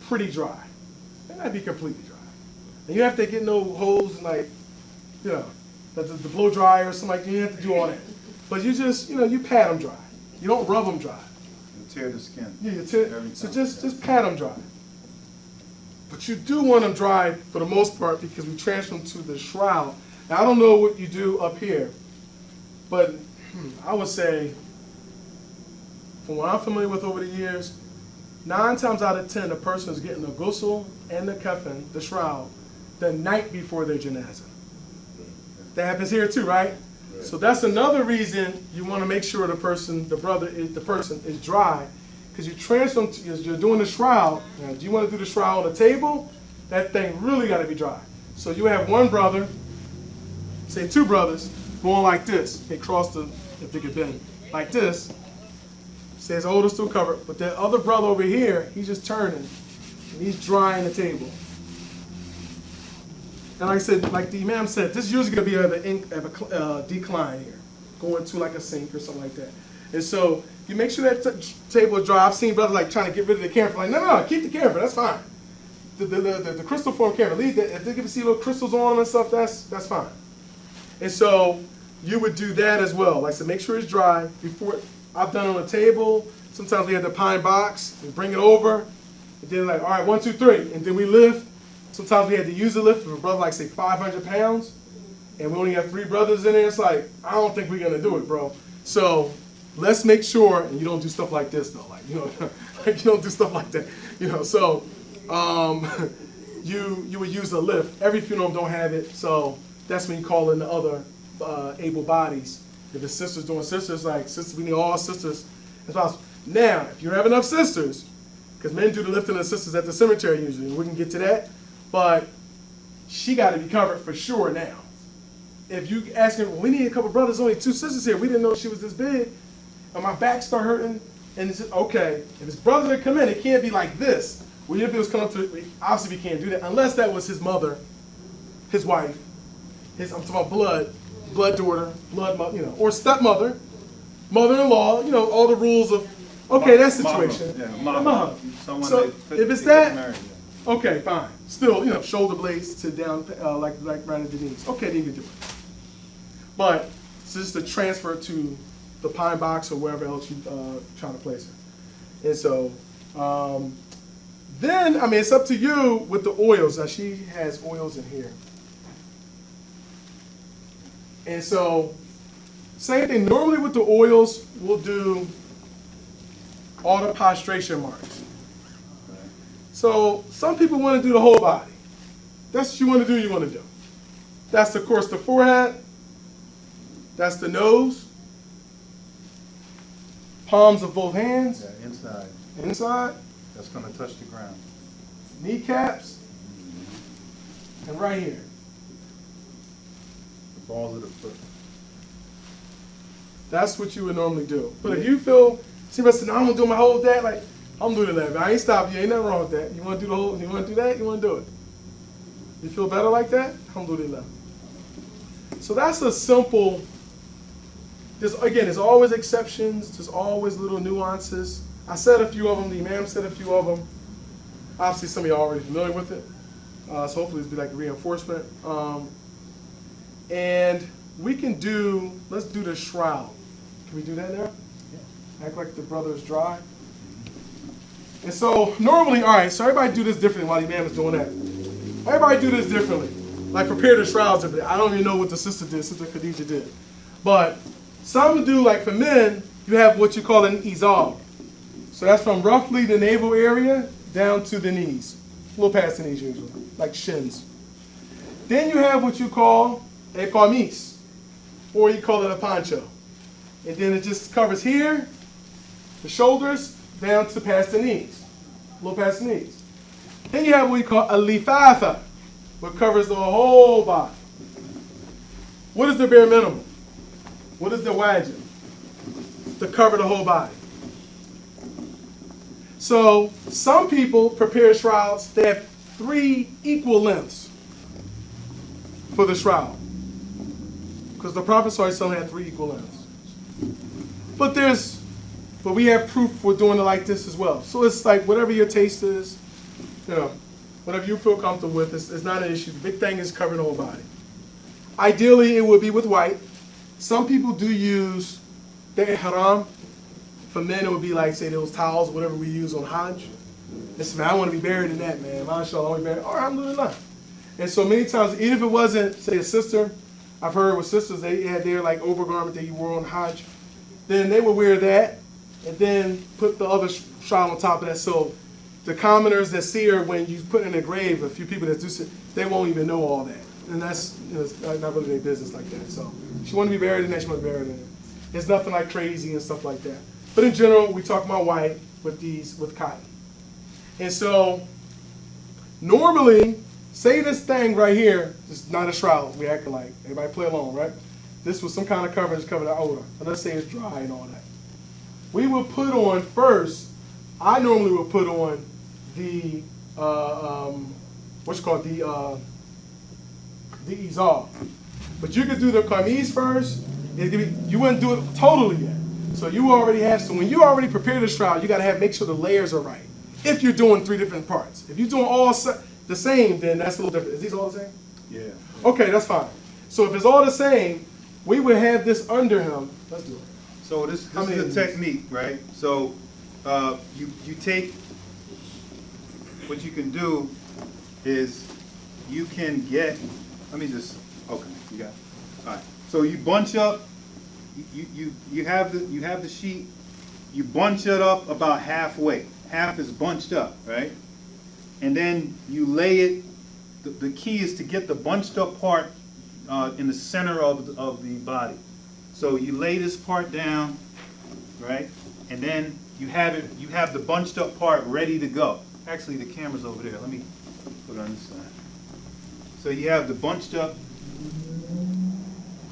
pretty dry. They might be completely dry. And you have to get no holes and the blow dryer or something like that. You have to do all that. But you just, you pat them dry. You don't rub them dry. You tear the skin. Yeah, so just pat them dry. But you do want them dry for the most part because we transfer them to the shroud. Now, I don't know what you do up here, but I would say, from what I'm familiar with over the years, 9 times out of 10, the person is getting the ghusl and the kafan, the shroud, the night before their janazah. That happens here too, right? So that's another reason you want to make sure the person is dry, because you transfer them as you're doing the shroud. Now, do you want to do the shroud on the table? That thing really got to be dry. So you have one brother, say 2 brothers, going like this. They cross if they could bend, like this. Says the oldest still covered, but that other brother over here, he's just turning, and he's drying the table. And like I said, like the Imam said, this is usually going to be a decline here, going to like a sink or something like that. And so you make sure that table is dry. I've seen brothers like trying to get rid of the camphor. Like, no, keep the camphor. That's fine. The crystal form camphor, leave that. If they can see little crystals on them and stuff, that's fine. And so you would do that as well. Like I said, make sure it's dry before. I've done it on a table. Sometimes we have the pine box. We bring it over. And then like, all right, 1, 2, 3. And then we lift. Sometimes we had to use a lift. If a brother like say 500 pounds, and we only have 3 brothers in there, it's like, I don't think we're going to do it, bro. So let's make sure, and you don't do stuff like this though. Like, like you don't do stuff like that. So you would use a lift. Every funeral home don't have it. So that's when you call in the other able bodies. If the sisters doing sisters, like sisters, we need all sisters as possible. Now, if you have enough sisters, because men do the lifting of the sisters at the cemetery usually, we can get to that, but she got to be covered for sure now. If you asking, well, we need a couple brothers, only 2 sisters here, we didn't know she was this big, and my back start hurting, and it's just, okay, if his brother that come in, it can't be like this. Well, if it was coming up to, obviously we can't do that, unless that was his mother, his wife, I'm talking about blood daughter, blood mother, or stepmother, mother-in-law, all the rules of, okay, that situation. Mama. So if it's that, okay, fine. Still, shoulder blades to down, like right at the knees. Okay, then you can do it. But it's just a transfer to the pine box or wherever else you trying to place her. And so, then, it's up to you with the oils. Now, she has oils in here. And so, same thing. Normally with the oils, we'll do all the prostration marks. So some people want to do the whole body. That's what you want to do, you want to do. That's, of course, the forehead. That's the nose. Palms of both hands. Yeah, inside. Inside. That's going to touch the ground. Kneecaps. And right here. The balls of the foot. That's what you would normally do. But if you feel, somebody said, no, I'm going to do my whole that, like, I'm doing that. I ain't stopping you. Ain't nothing wrong with that. You want to do the whole, you want to do that, you want to do it. You feel better like that? Alhamdulillah. So that's a simple, there's always exceptions. There's always little nuances. I said a few of them. The Imam said a few of them. Obviously, some of you are already familiar with it. So hopefully this will be like a reinforcement. And we can let's do the shroud. Can we do that now? Act like the brother is dry. And so normally, all right, so everybody do this differently while the imam is doing that. Everybody do this differently. Like prepare the shrouds differently. I don't even know what the sister did, Sister Khadijah did. But some do, like for men, you have what you call an izar. So that's from roughly the navel area down to the knees. A little past the knees usually, like shins. Then you have what you call a qamis, or you call it a poncho. And then it just covers here, the shoulders, down to past the knees, a little past the knees. Then you have what we call a lifafa, which covers the whole body. What is the bare minimum? What is the wajib? To cover the whole body. So some people prepare shrouds that have 3 equal lengths for the shroud, because the Prophet ﷺ had 3 equal lengths. But we have proof for doing it like this as well. So it's like whatever your taste is, you know, whatever you feel comfortable with, it's not an issue. The big thing is covering the whole body. Ideally, it would be with white. Some people do use the ihram. For men, it would be like, say, those towels, whatever we use on Hajj. Listen, man, I want to be buried in that, man. MashaAllah, I want to be buried. All right, alhamdulillah. And so many times, even if it wasn't, say, a sister, I've heard with sisters, they had their like overgarment that you wore on Hajj, then they would wear that and then put the other shroud on top of that. So the commoners that see her when you put in a grave, a few people that do, they won't even know all that. And that's, you know, it's not really their business like that. So she wanted to be buried in that, she wanted to be buried in it. It's nothing like crazy and stuff like that. But in general, we talk about white with cotton. And so normally, say this thing right here is not a shroud, we acting like. Everybody play along, right? This was some kind of coverage covering the odor. But let's say it's dry and all that. We will put on first, I normally will put on the, the izar. But you could do the qamis first. You wouldn't do it totally yet. So you already have, so when you already prepare the shroud, you got to make sure the layers are right. If you're doing 3 different parts. If you're doing all the same, then that's a little different. Is these all the same? Yeah. Okay, that's fine. So if it's all the same, we would have this under him. Let's do it. So this is a technique, right? So you take, what you can do is you can get, let me just, okay, you got it. All right. So you bunch up, you have the sheet, you bunch it up about halfway. Half is bunched up, right? And then you lay it, the key is to get the bunched up part in the center of the body. So you lay this part down, right? And then you have the bunched up part ready to go. Actually, the camera's over there. Let me put it on this side. So you have the bunched up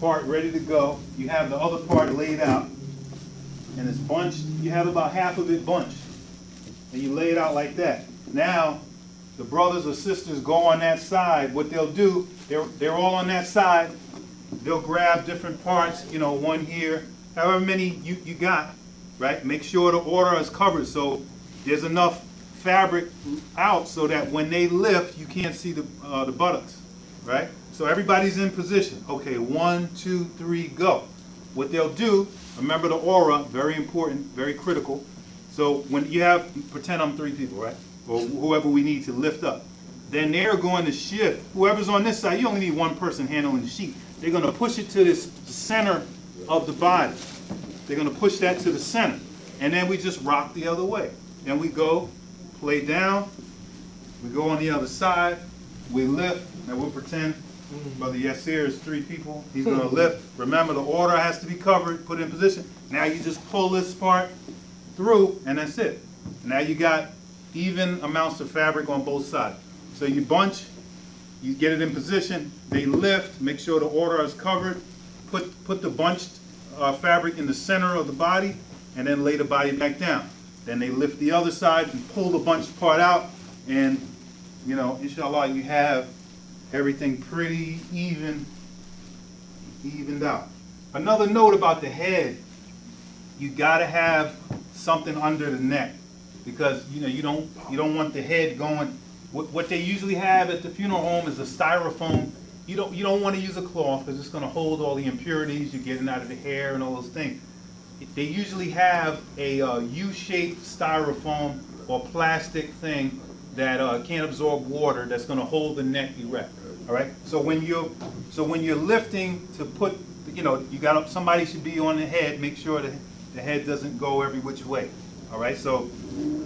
part ready to go. You have the other part laid out. And it's bunched. You have about half of it bunched. And you lay it out like that. Now, the brothers or sisters go on that side. What they'll do, they're all on that side. They'll grab different parts, you know, one here, however many you got, right? Make sure the order is covered so there's enough fabric out so that when they lift, you can't see the buttocks, right? So everybody's in position. Okay, 1, 2, 3, go. What they'll do, remember the aura, very important, very critical. So when you have, pretend I'm 3 people, right? Or whoever we need to lift up. Then they're going to shift. Whoever's on this side, you only need one person handling the sheet. They're going to push it to the center of the body. They're going to push that to the center. And then we just rock the other way. Then we go, play down. We go on the other side. We lift. Now we'll pretend Brother Yasir is 3 people. He's going to lift. Remember, the order has to be covered, put in position. Now you just pull this part through, and that's it. Now you got even amounts of fabric on both sides. So you bunch, you get it in position, they lift, make sure the order is covered, put the bunched fabric in the center of the body, and then lay the body back down. Then they lift the other side and pull the bunched part out, and, you know, inshallah, you have everything pretty evened out. Another note about the head, you gotta have something under the neck, because, you know, you don't want the head going. What they usually have at the funeral home is a styrofoam. You don't want to use a cloth because it's going to hold all the impurities you're getting out of the hair and all those things. they usually have a U-shaped styrofoam or plastic thing that can't absorb water, that's going to hold the neck erect. All right. So when you're lifting to put, somebody should be on the head. Make sure that the head doesn't go every which way. All right. So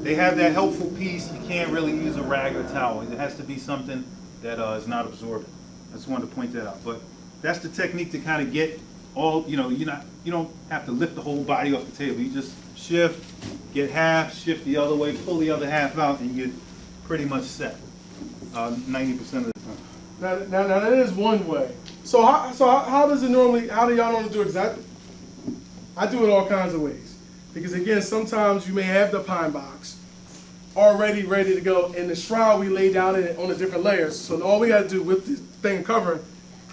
they have that helpful piece. You can't really use a rag or towel. It has to be something that is not absorbent. I just wanted to point that out. But that's the technique to kind of get all. You don't have to lift the whole body off the table. You just shift, get half, shift the other way, pull the other half out, and you're pretty much set. 90% of the time. Now that is one way. So how does it normally? How do y'all normally do it? 'Cause I do it all kinds of ways. Because again, sometimes you may have the pine box already ready to go, and the shroud we lay down in it on the different layers. So all we got to do with this thing covering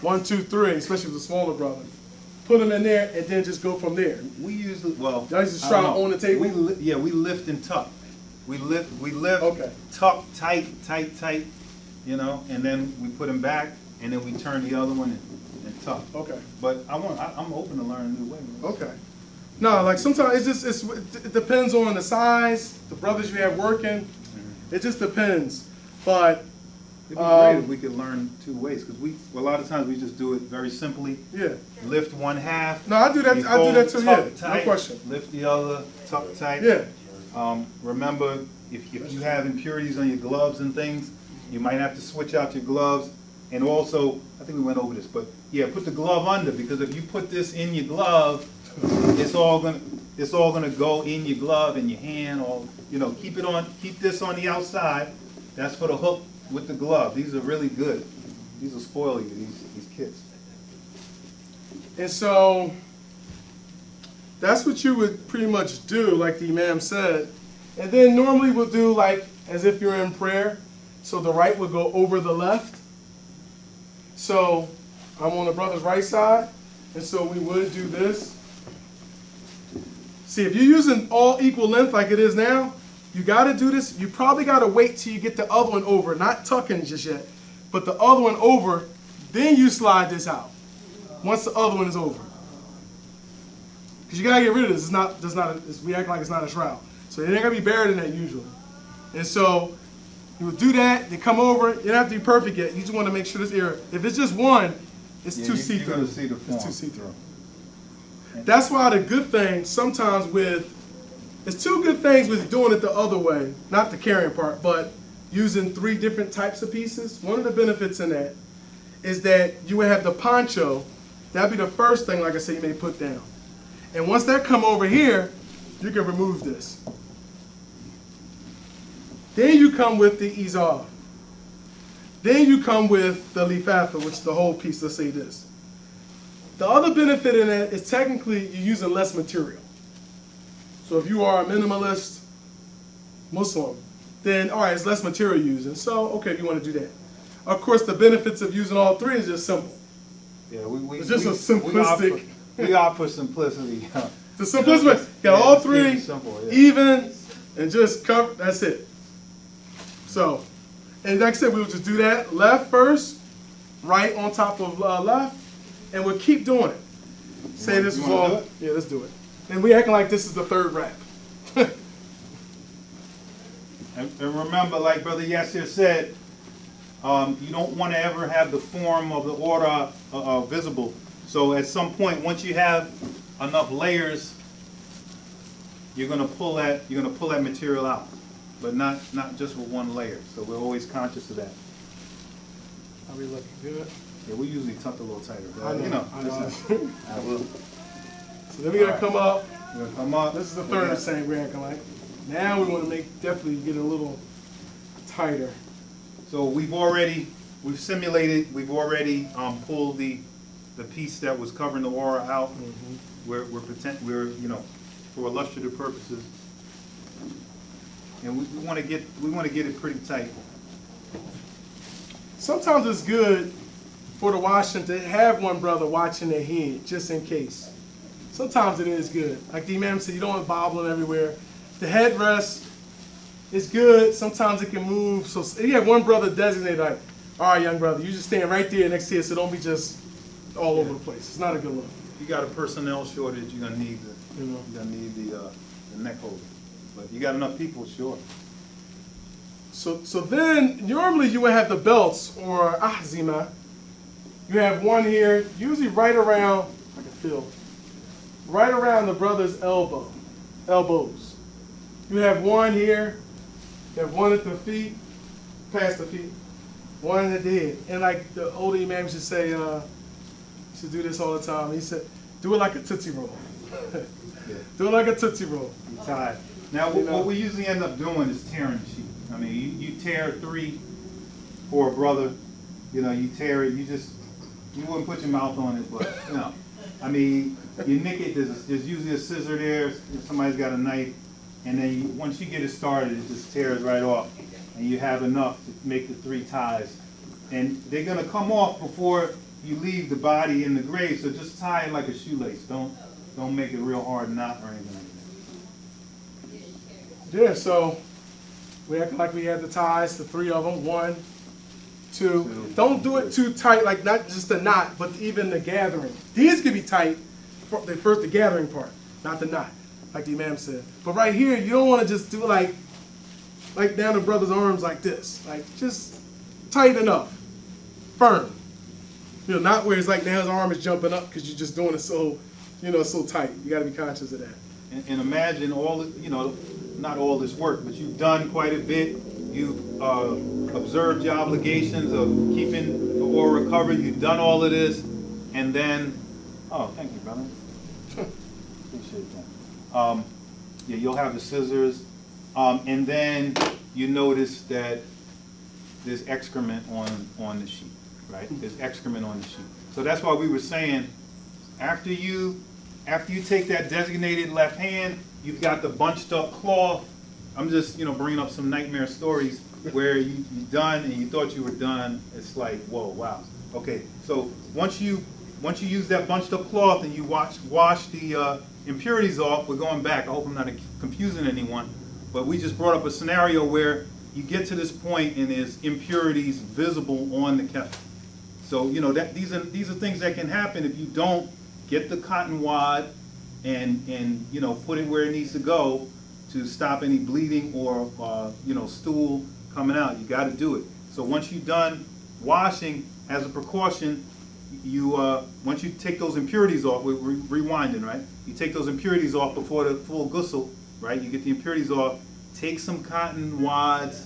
1, 2, 3, especially with the smaller brother, put them in there, and then just go from there. We usually y'all use the shroud on the table. We lift and tuck. We lift. Okay. Tuck tight, and then we put them back, and then we turn the other one and tuck. Okay. But I'm open to learn a new way. Okay. No, like sometimes it depends on the size, the brothers you have working. Mm-hmm. It just depends. But it'd be great if we could learn two ways, because a lot of times we just do it very simply. Yeah. Lift one half. No, I do that. I do that too. Yeah. Tight, No question. Lift the other, tuck tight. Yeah. Remember, if you have impurities on your gloves and things, you might have to switch out your gloves. And also, I think we went over this, but yeah, put the glove under, because if you put this in your glove, it's all gonna go in your glove and your hand. Or keep this on the outside. That's for the hook with the glove. These are really good. These will spoil you. These kits. And so that's what you would pretty much do, like the Imam said. And then normally we'll do like as if you're in prayer. So the right will go over the left. So I'm on the brother's right side. And so we would do this. See, if you're using all equal length like it is now, you got to do this. You probably got to wait till you get the other one over, not tucking just yet, but the other one over, then you slide this out once the other one is over. Because you got to get rid of this. We act like it's not a shroud. So it ain't going to be buried in that usually. And so you will do that, they come over. You don't have to be perfect yet. You just want to make sure this area, if it's just one, it's too see-through. You're going to see the form. It's too see-through. That's why the good thing sometimes it's two good things with doing it the other way, not the carrying part, but using 3 different types of pieces. One of the benefits in that is that you would have the poncho. That'd be the first thing, like I said, you may put down. And once that come over here, you can remove this. Then you come with the izar. Then you come with the lifafa, which is the whole piece. Let's say this. The other benefit in that is technically you're using less material. So if you are a minimalist Muslim, then all right, it's less material using. So okay, if you want to do that. Of course, the benefits of using all 3 is just simple. Yeah, it's just a simplistic. We opt for simplicity. The simplicity. Got all 3 simple, yeah. even, and just cover. That's it. So, and like I said, we'll just do that left first, right on top of left, and we'll keep doing it. Say this was all. Yeah, let's do it. And we acting like this is the 3rd rap. And remember, like Brother Yasser said, you don't want to ever have the form of the order visible. So at some point, once you have enough layers, you're going to pull that material out, but not just with one layer. So we're always conscious of that. Are we looking good? Yeah, we usually tuck a little tighter. But, I know. I will. So then we gotta come up. We're gonna come up. This is the 3rd same we're acting like. Now we want to definitely get a little tighter. So we've already pulled the piece that was covering the aura out. Mm-hmm. We're for illustrative purposes, and we want to get it pretty tight. Sometimes it's good for the watching to have one brother watching their head, just in case. Sometimes it is good. Like the Imam said, you don't want bobbling everywhere. The headrest is good. Sometimes it can move. So you have one brother designated like, all right, young brother, you just stand right there next to it, so don't be just all over the place. It's not a good look. If you got a personnel shortage, you're gonna need You know. You're gonna need the neck holder. But you got enough people, sure. So then normally you would have the belts or ahzima. You have one here, usually right around, I can feel, right around the brother's elbows. You have one here, you have one at the feet, past the feet, one at the head. And like the older imam should say, should do this all the time. He said, do it like a Tootsie Roll. Do it like a Tootsie Roll. You tie it. Now, what we usually end up doing is tearing the sheet. I mean, you tear 3 for a brother, you know, you tear it, you wouldn't put your mouth on it, but, you know, I mean, you nick it, there's usually a scissor there, if somebody's got a knife, and then once you get it started, it just tears right off, and you have enough to make the 3 ties. And they're gonna come off before you leave the body in the grave, so just tie it like a shoelace. Don't make it a real hard knot or anything like that. Yeah, so we act like we had the ties, the 3 of them, 1, 2. Don't do it too tight, like not just the knot, but even the gathering. These could be tight, first the gathering part, not the knot, like the imam said. But right here, you don't want to just do it like down the brother's arms like this. Like just tight enough, firm. You know, not where it's like now his arm is jumping up because you're just doing it so, you know, so tight. You got to be conscious of that. And imagine all, you know, not all this work, but you've done quite a bit. You've observed your obligations of keeping the aura covered. You've done all of this, and then, oh, thank you, brother. Appreciate that. Yeah, you'll have the scissors, and then you notice that there's excrement on the sheet, right? There's excrement on the sheet. So that's why we were saying, after you take that designated left hand, you've got the bunched up cloth. I'm just, you know, bringing up some nightmare stories where you're done and you thought you were done. It's like, whoa, wow. Okay, so once you use that bunched up cloth and you wash the impurities off, we're going back. I hope I'm not confusing anyone, but we just brought up a scenario where you get to this point and there's impurities visible on the kefir. So, you know, these are things that can happen if you don't get the cotton wad and you know, put it where it needs to go to stop any bleeding or you know, stool coming out. You got to do it. So once you're done washing, as a precaution, you once you take those impurities off, we're rewinding, right? You take those impurities off before the full ghusl, right? You get the impurities off. Take some cotton wads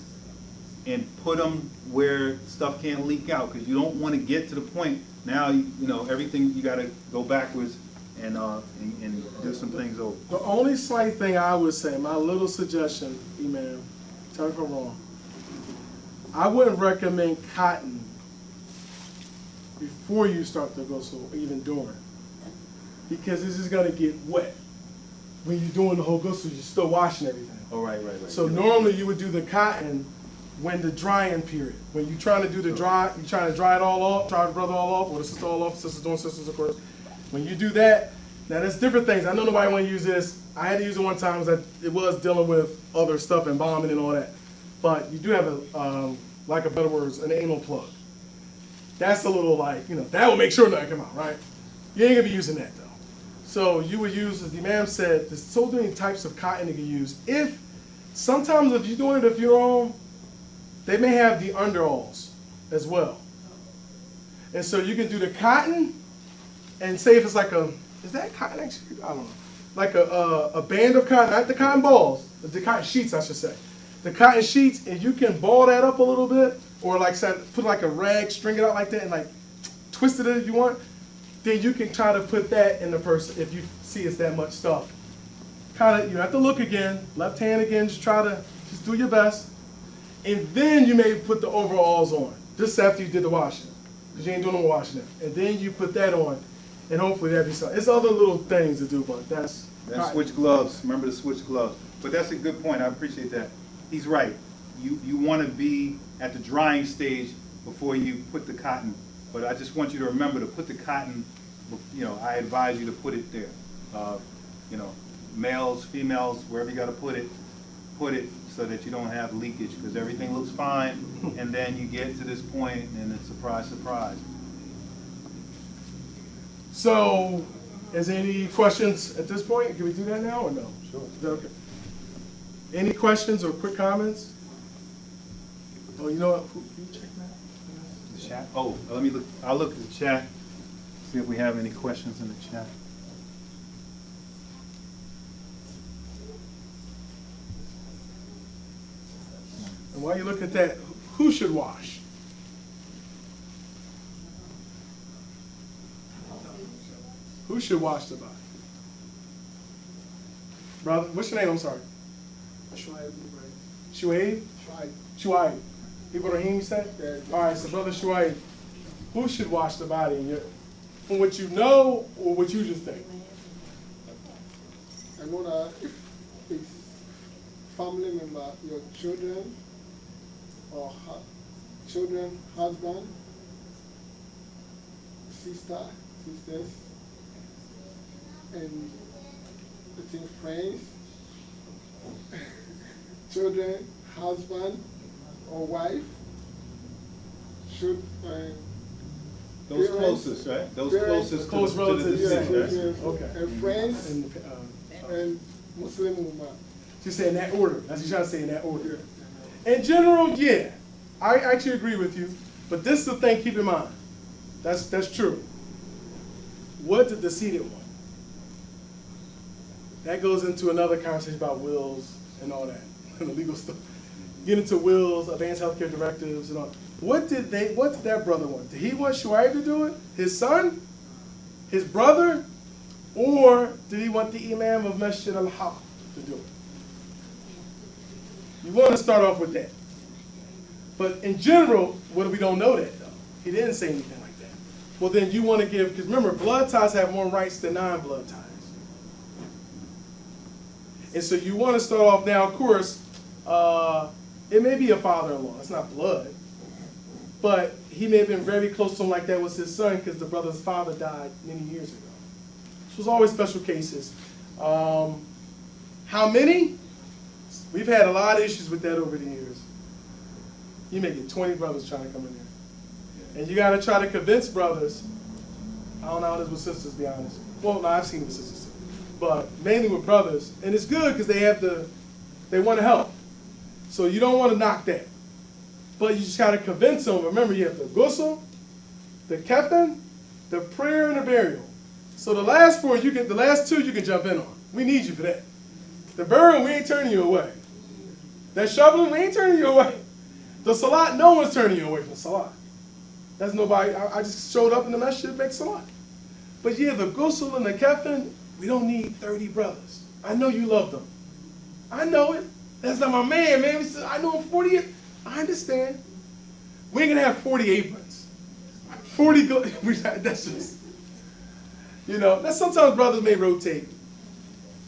and put them where stuff can't leak out, because you don't want to get to the point now, you know, everything, you got to go backwards and do some things over. The only slight thing I would say, my little suggestion, Imam, tell me if I'm wrong, I wouldn't recommend cotton before you start the ghusl, or even during, because this is going to get wet. When you're doing the whole ghusl, you're still washing everything. Oh, right. So normally you would do the cotton when the drying period. When you're trying to do the dry, you're trying to dry it all off, dry the brother all off, or the sister all off, sisters doing sisters, of course. When you do that, now there's different things. I know nobody want to use this. I had to use it one time because it was dealing with other stuff, embalming and all that. But you do have a, like a better words, an anal plug. That's a little like, you know, that will make sure nothing come out, right? You ain't gonna be using that though. So you would use, as the imam said, there's so many types of cotton you can use. Sometimes if you're doing it at a funeral home, they may have the underalls as well. And so you can do the cotton, and say if it's like is that cotton actually? I don't know. Like a band of cotton, not the cotton balls, the cotton sheets, I should say. The cotton sheets, and you can ball that up a little bit, or like put like a rag, string it out like that, and like twist it if you want. Then you can try to put that in the person if you see it's that much stuff. Kind of, you have to look again, left hand again, just do your best. And then you may put the overalls on, just after you did the washing, because you ain't doing no washing it. And then you put that on, and hopefully that'd be something. It's other little things to do, but that's... And switch gloves, remember to switch gloves. But that's a good point, I appreciate that. He's right. You want to be at the drying stage before you put the cotton. But I just want you to remember to put the cotton, you know, I advise you to put it there. You know, males, females, wherever you got to put it so that you don't have leakage, because everything looks fine, and then you get to this point and it's surprise, surprise. So Is there any questions at this point? Can we do that now or no? Sure. Is that okay? Any questions or quick comments? Oh, you know what? Who you check that? The chat? Oh, let me look. I'll look at the chat, see if we have any questions in the chat. And while you look at that, who should wash? Who should wash the body? Brother, what's your name? I'm sorry. Shuaib? Shuaib. Ibrahim, you said? Yeah. All right, so Brother Shuaib, who should wash the body? From what you know or what you just think? I know that if it's family member, your children, or children, husband, sisters, and I think friends, children, husband, or wife should Those parents, closest, right? Those parents, closest close to the relatives, deceased, yeah, right? yeah, Okay. and friends And, and Muslim woman. you say in that order. That's what you're trying to say, in that order. Yeah. In general, yeah, I actually agree with you. But this is the thing, keep in mind. That's true. What did the decedent want? That goes into another conversation about wills and all that, and the legal stuff. Get into wills, advanced healthcare directives, and all. What did that brother want? Did he want Shuaib to do it? His son? His brother? Or did he want the Imam of Masjid Al-Haqq to do it? You want to start off with that. But in general, we don't know that though. He didn't say anything like that. Well, then you want to give, because remember, blood ties have more rights than non-blood ties. And so you want to start off now, of course, it may be a father-in-law. It's not blood. But he may have been very close to him like that was his son because the brother's father died many years ago. This was always special cases. How many? We've had a lot of issues with that over the years. You may get 20 brothers trying to come in there. And you got to try to convince brothers. I don't know how it is with sisters, to be honest. Well, no, I've seen it with sisters too. But mainly with brothers. And it's good because they want to help. So you don't want to knock that. But you just got to convince them. Remember, you have the ghusl, the kafan, the prayer, and the burial. So the last four, the last two you can jump in on. We need you for that. The burial, we ain't turning you away. That shoveling, we ain't turning you away. The salat, no one's turning you away from salat. That's nobody. I just showed up in the masjid to make salat. But yeah, the ghusl and the kafan, we don't need 30 brothers. I know you love them. I know it. That's not my man, man. I know him 40 years. I understand. We ain't gonna have 40 aprons. 40 that's just, that sometimes brothers may rotate.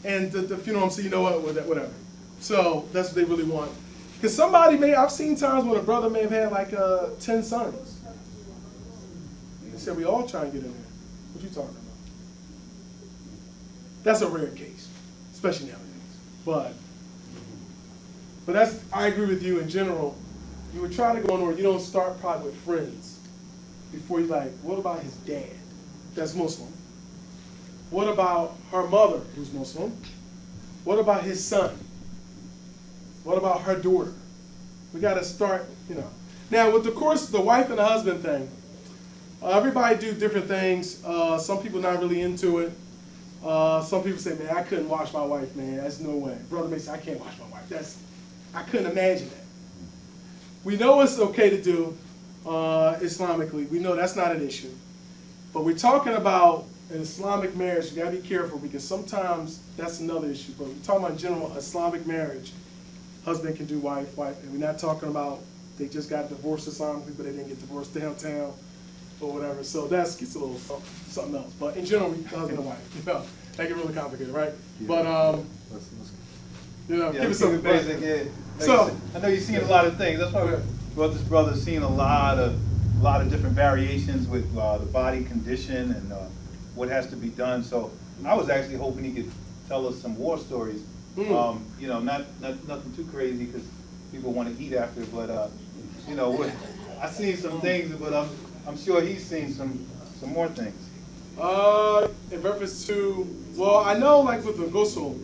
And the funeral, so you know what, whatever. So that's what they really want. Because I've seen times when a brother may have had like 10 sons. They said we all try and get in there. What you talking about? That's a rare case, especially nowadays. But I agree with you in general. You would try to go in order. You don't start probably with friends before you what about his dad? That's Muslim. What about her mother, who's Muslim? What about his son? What about her daughter? We got to start, Now, with the wife and the husband thing, everybody do different things. Some people not really into it. Some people say, man, I couldn't wash my wife, man. That's no way. Brother may say, I can't wash my wife. I couldn't imagine that. We know it's okay to do Islamically. We know that's not an issue. But we're talking about an Islamic marriage. You got to be careful because sometimes that's another issue. But we're talking about in general Islamic marriage. Husband can do wife. And we're not talking about they just got divorced Islamically, but they didn't get divorced downtown or whatever. So that gets a little something else. But in general, husband and wife. That get really complicated, right? Yeah. But give us something basic. Yeah. So I know you've seen a lot of things. That's why this brother's seen a lot of different variations with the body condition and what has to be done. So I was actually hoping he could tell us some war stories. Not nothing too crazy because people want to eat after. But I've seen some things, but I'm sure he's seen some more things. In reference to, well, I know like with the ghusl,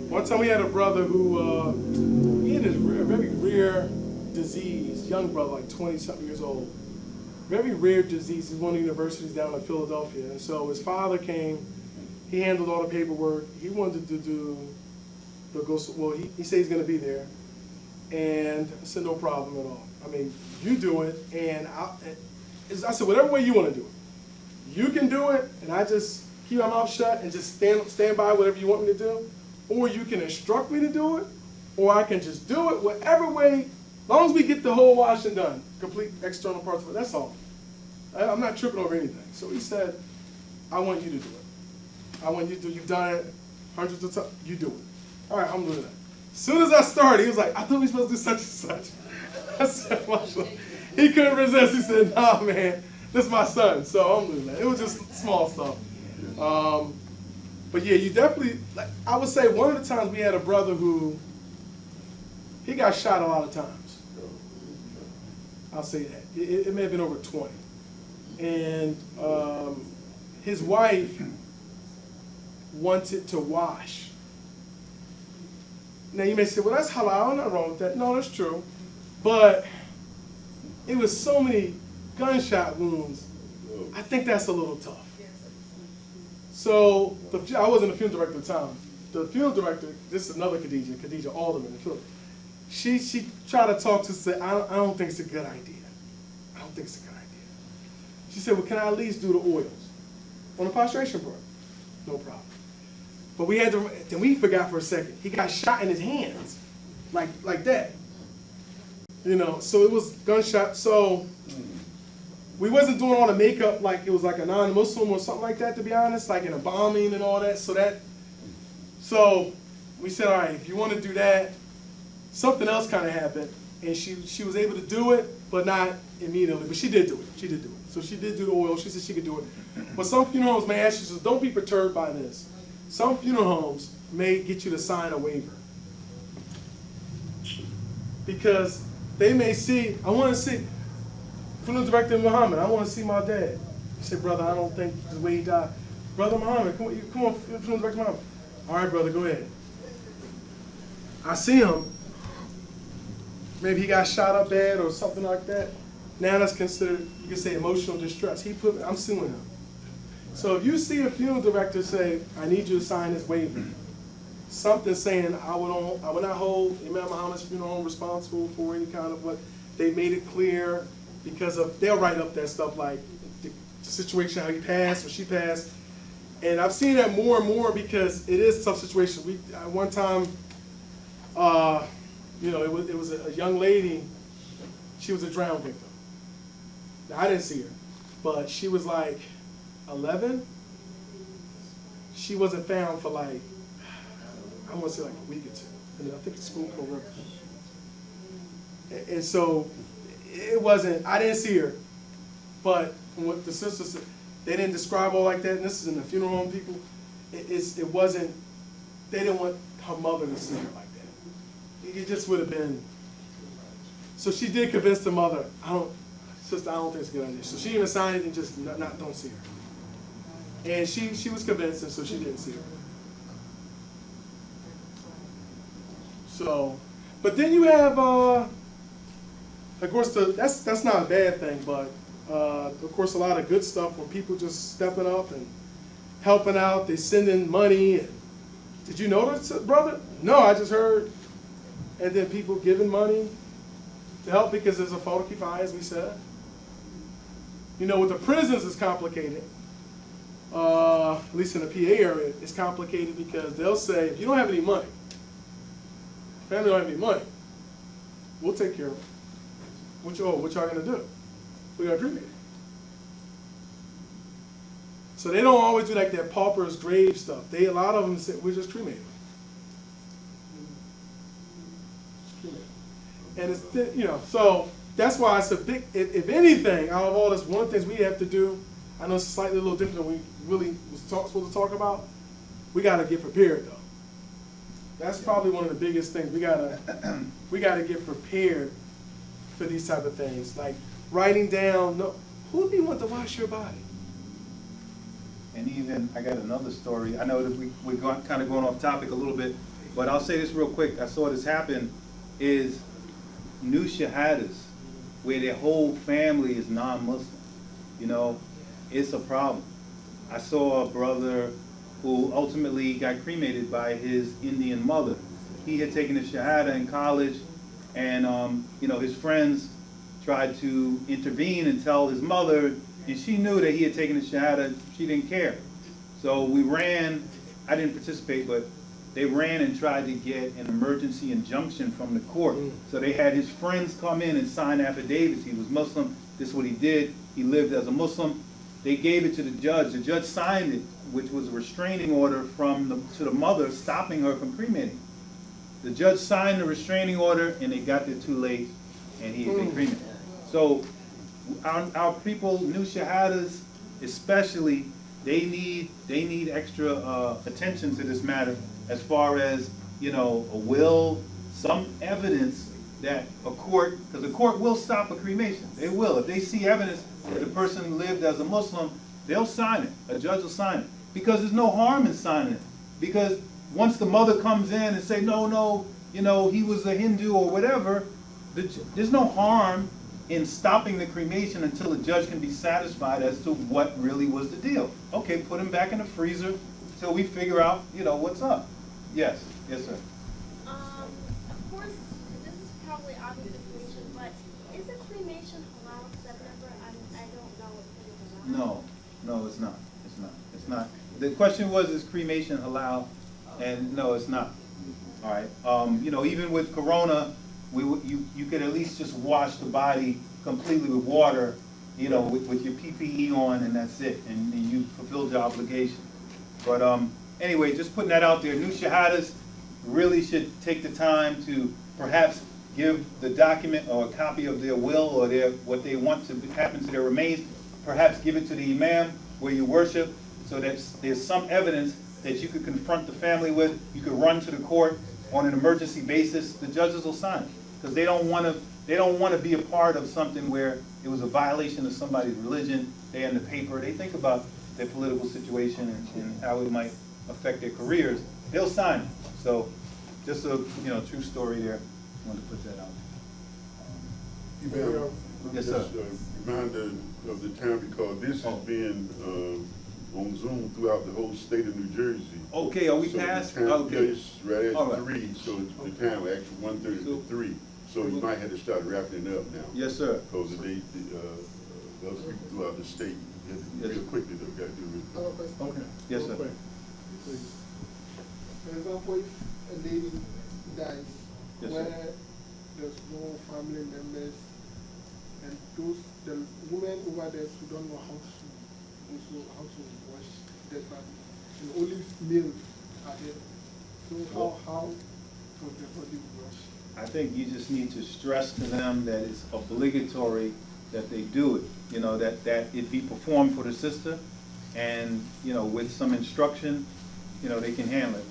one time we had a brother who, he had a very rare disease, young brother, like 20-something years old. Very rare disease. He's one of the universities down in Philadelphia. And so his father came, he handled all the paperwork. He wanted to do the ghusl, well, he said he's gonna be there. And I said, no problem at all. I mean, you do it, and I said, whatever way you wanna do it. You can do it, and I just keep my mouth shut and just stand by whatever you want me to do. Or you can instruct me to do it, or I can just do it whatever way, as long as we get the whole washing done, complete external parts of it, that's all. I'm not tripping over anything. So he said, I want you to do it. I want you to do it. You've done it hundreds of times. You do it. All right, I'm doing that. As soon as I started, he was like, I thought we were supposed to do such and such. I said, Marshall. He couldn't resist. He said, nah, man, this is my son. So I'm doing that. It was just small stuff. But yeah, you definitely, like, I would say one of the times we had a brother who, he got shot a lot of times. I'll say that. It may have been over 20. And his wife wanted to wash. Now you may say, well, that's halal, nothing wrong with that. No, that's true. But it was so many gunshot wounds, I think that's a little tough. So, I wasn't the funeral director at the time. The funeral director, this is another Khadijah Alderman, she tried to talk to us and say, I don't think it's a good idea. I don't think it's a good idea. She said, well, can I at least do the oils on the prostration part? No problem. But we had to, then we forgot for a second. He got shot in his hands, like that. You know, so it was gunshot. So we wasn't doing all the makeup like it was like a non-Muslim or something like that, to be honest, like in a bombing and all that. So we said, all right, if you want to do that, something else kind of happened, and she was able to do it, but not immediately. But she did do it. She did do it. So she did do the oil. She said she could do it. But some funeral homes may ask you, so don't be perturbed by this. Some funeral homes may get you to sign a waiver. Because they may see, I want to see, funeral director Muhammad, I want to see my dad. He said, brother, I don't think the way he died. Brother Muhammad, come on, funeral director Muhammad. All right, brother, go ahead. I see him. Maybe he got shot up bad or something like that. Now that's considered, you can say, emotional distress. I'm suing him. So if you see a funeral director say, I need you to sign this waiver, something saying I would not hold Imam Muhammad's funeral home responsible for any kind of what, they made it clear because of, they'll write up that stuff like the situation, how he passed or she passed. And I've seen that more and more because it is a tough situation. One time, you know, it was a young lady, she was a drown victim. Now, I didn't see her, but she was like 11. She wasn't found for like, I want to say like a week or two. And I think it's school program. And so it wasn't, I didn't see her, but from what the sisters said, they didn't describe her like that, and this is in the funeral home people. It wasn't, they didn't want her mother to see her like that. It just would have been, so she did convince the mother, sister, I don't think it's a good idea. So she even signed it and just don't see her. And she was convinced, and so she didn't see her. So, but then you have, of course, that's not a bad thing, but of course, a lot of good stuff where people just stepping up and helping out. They sending money. And, did you notice, brother? No, I just heard. And then people giving money to help because there's a photo kifaya, as we said. You know, with the prisons, it's complicated. At least in the PA area, it's complicated because they'll say, if you don't have any money, family don't have any money, we'll take care of it. What y'all gonna do? We gotta cremate it. So they don't always do like that pauper's grave stuff. A lot of them say, we just cremate them. And it's, you know, so that's why it's a big, if anything, out of all this, one of the things we have to do, I know it's slightly a little different than we really was supposed to talk about, we gotta get prepared though. That's probably one of the biggest things. We gotta get prepared for these type of things. Like writing down, who do you want to wash your body? And even, I got another story. I know that we're kind of going off topic a little bit, but I'll say this real quick. I saw this happen, is new shahadas, where their whole family is non-Muslim. You know, it's a problem. I saw a brother who ultimately got cremated by his Indian mother. He had taken a shahada in college, and you know, his friends tried to intervene and tell his mother, and she knew that he had taken a shahada. She didn't care. So we ran. I didn't participate, but they ran and tried to get an emergency injunction from the court. So they had his friends come in and sign affidavits. He was Muslim. This is what he did. He lived as a Muslim. They gave it to the judge. The judge signed it, which was a restraining order to the mother, stopping her from cremating. The judge signed the restraining order, and they got there too late, and he had been cremated. So our people, new shahadas especially, they need extra attention to this matter, as far as, you know, a will, some evidence that a court, because the court will stop a cremation. They will. If they see evidence that the person lived as a Muslim, they'll sign it. A judge will sign it. Because there's no harm in signing it. Because once the mother comes in and say, no, you know, he was a Hindu or whatever, there's no harm in stopping the cremation until the judge can be satisfied as to what really was the deal. Okay, put him back in the freezer till we figure out, you know, what's up. Yes, yes, sir. Of course, this is probably obvious information, but is a cremation allowed? Because I don't know if it is allowed. No, it's not. It's not. The question was, is cremation halal? And no, it's not. All right. You know, even with Corona, you could at least just wash the body completely with water, you know, with your PPE on, and that's it, and you fulfilled your obligation. But anyway, just putting that out there. New shahadas really should take the time to perhaps give the document or a copy of their will or what they want to happen to their remains. Perhaps give it to the imam where you worship, so that there's some evidence that you could confront the family with. You could run to the court on an emergency basis. The judges will sign it, because they don't want to be a part of something where it was a violation of somebody's religion. They're in the paper. They think about their political situation and how it might affect their careers. They'll sign it. So, just a true story there. I wanted to put that out. Yes, sir. Reminder of the time, because this has been on Zoom throughout the whole state of New Jersey. Okay, are we So past? the time, Okay. yes, right at All right. 3, so the time was actually 1:30 to 3. So you might have to start wrapping it up now. Yes, sir. Because the other people throughout the state, you have to Yes. real quickly, they've got to do it. I have a question. Okay. Yes, Real sir. quick, please. For example, if a lady dies, Yes, sir. where there's no family members, and the women over there who don't know how to wash dead body, and only males are there. So how was the body washed? I think you just need to stress to them that it's obligatory that they do it. You know, that it be performed for the sister, and, you know, with some instruction, you know, they can handle it.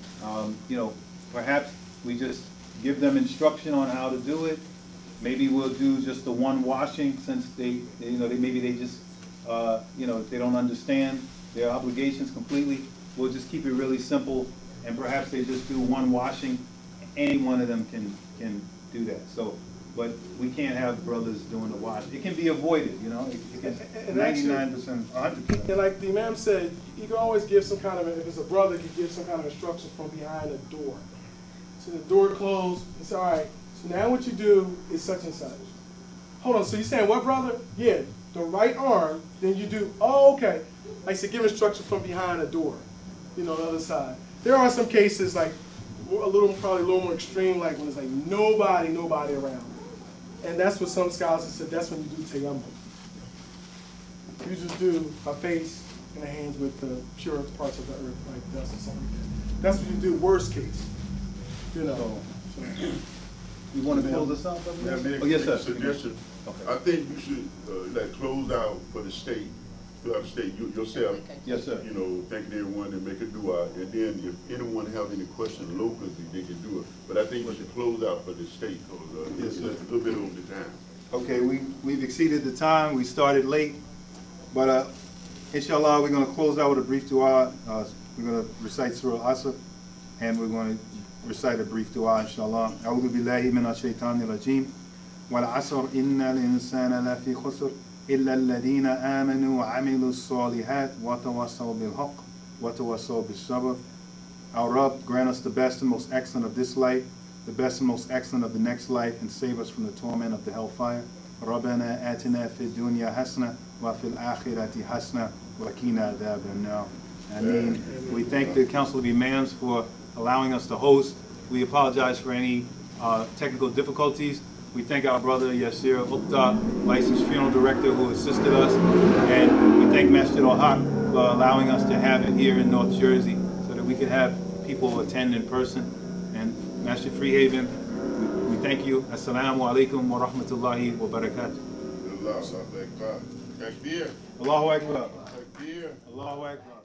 You know, perhaps we just give them instruction on how to do it. Maybe we'll do just the one washing, since they just, you know, if they don't understand their obligations completely, we'll just keep it really simple, and perhaps they just do one washing. Any one of them can do that. So, but we can't have brothers doing the wash. It can be avoided, you know. It can, And actually- 99%, 100%. And like the imam said, you can always give some kind of, if it's a brother, you can give some kind of instruction from behind a door. So the door closed, it's all right. So now what you do is such and such. Hold on, so you're saying what, brother? Yeah, the right arm, then you do, oh, okay. Like I said, give instruction from behind a door, you know, the other side. There are some cases like probably a little more extreme, like when it's like nobody around. And that's what some scholars have said, that's when you do tayammum. You just do a face and a hands with the pure parts of the earth, like dust or something like that. That's what you do, worst case. You know. So. You want to build this up? Yeah, Oh, yes, sir. Suggestion. Okay. I think you should like close out for the state, throughout the state, yourself. Yes, sir. You know, thanking everyone and make a dua, and then if anyone have any questions locally, they can do it. But I think we should close out for the state, because Yes, it's sir. a little bit over the time. Okay, we've exceeded the time. We started late, but Inshallah, we're going to close out with a brief dua. We're going to recite Surah Al-Asr, and we're going to recite a brief dua, inshallah. أعوذ بالله من الشيطان الرجيم والعصر إن الإنسان لفي خسر إلا الذين آمنوا وعملوا الصالحات وتواصوا بالحق وتواصوا بالصبر. Our Rabb, grant us the best and most excellent of this life, the best and most excellent of the next life, and save us from the torment of the hellfire. ربنا آتنا في الدنيا حسنة وفي الآخرة حسنة وقنا عذاب النار. Ameen. We thank the Council of Imams for allowing us to host. We apologize for any technical difficulties. We thank our brother Yasir Uqta, licensed funeral director, who assisted us. And we thank Masjid Al-Haqq for allowing us to have it here in North Jersey so that we could have people attend in person. And Masjid Freehaven, we thank you. Assalamu alaikum wa rahmatullahi wa barakatuh. Takbir. Allahu Akbar. Takbir. Allahu Akbar.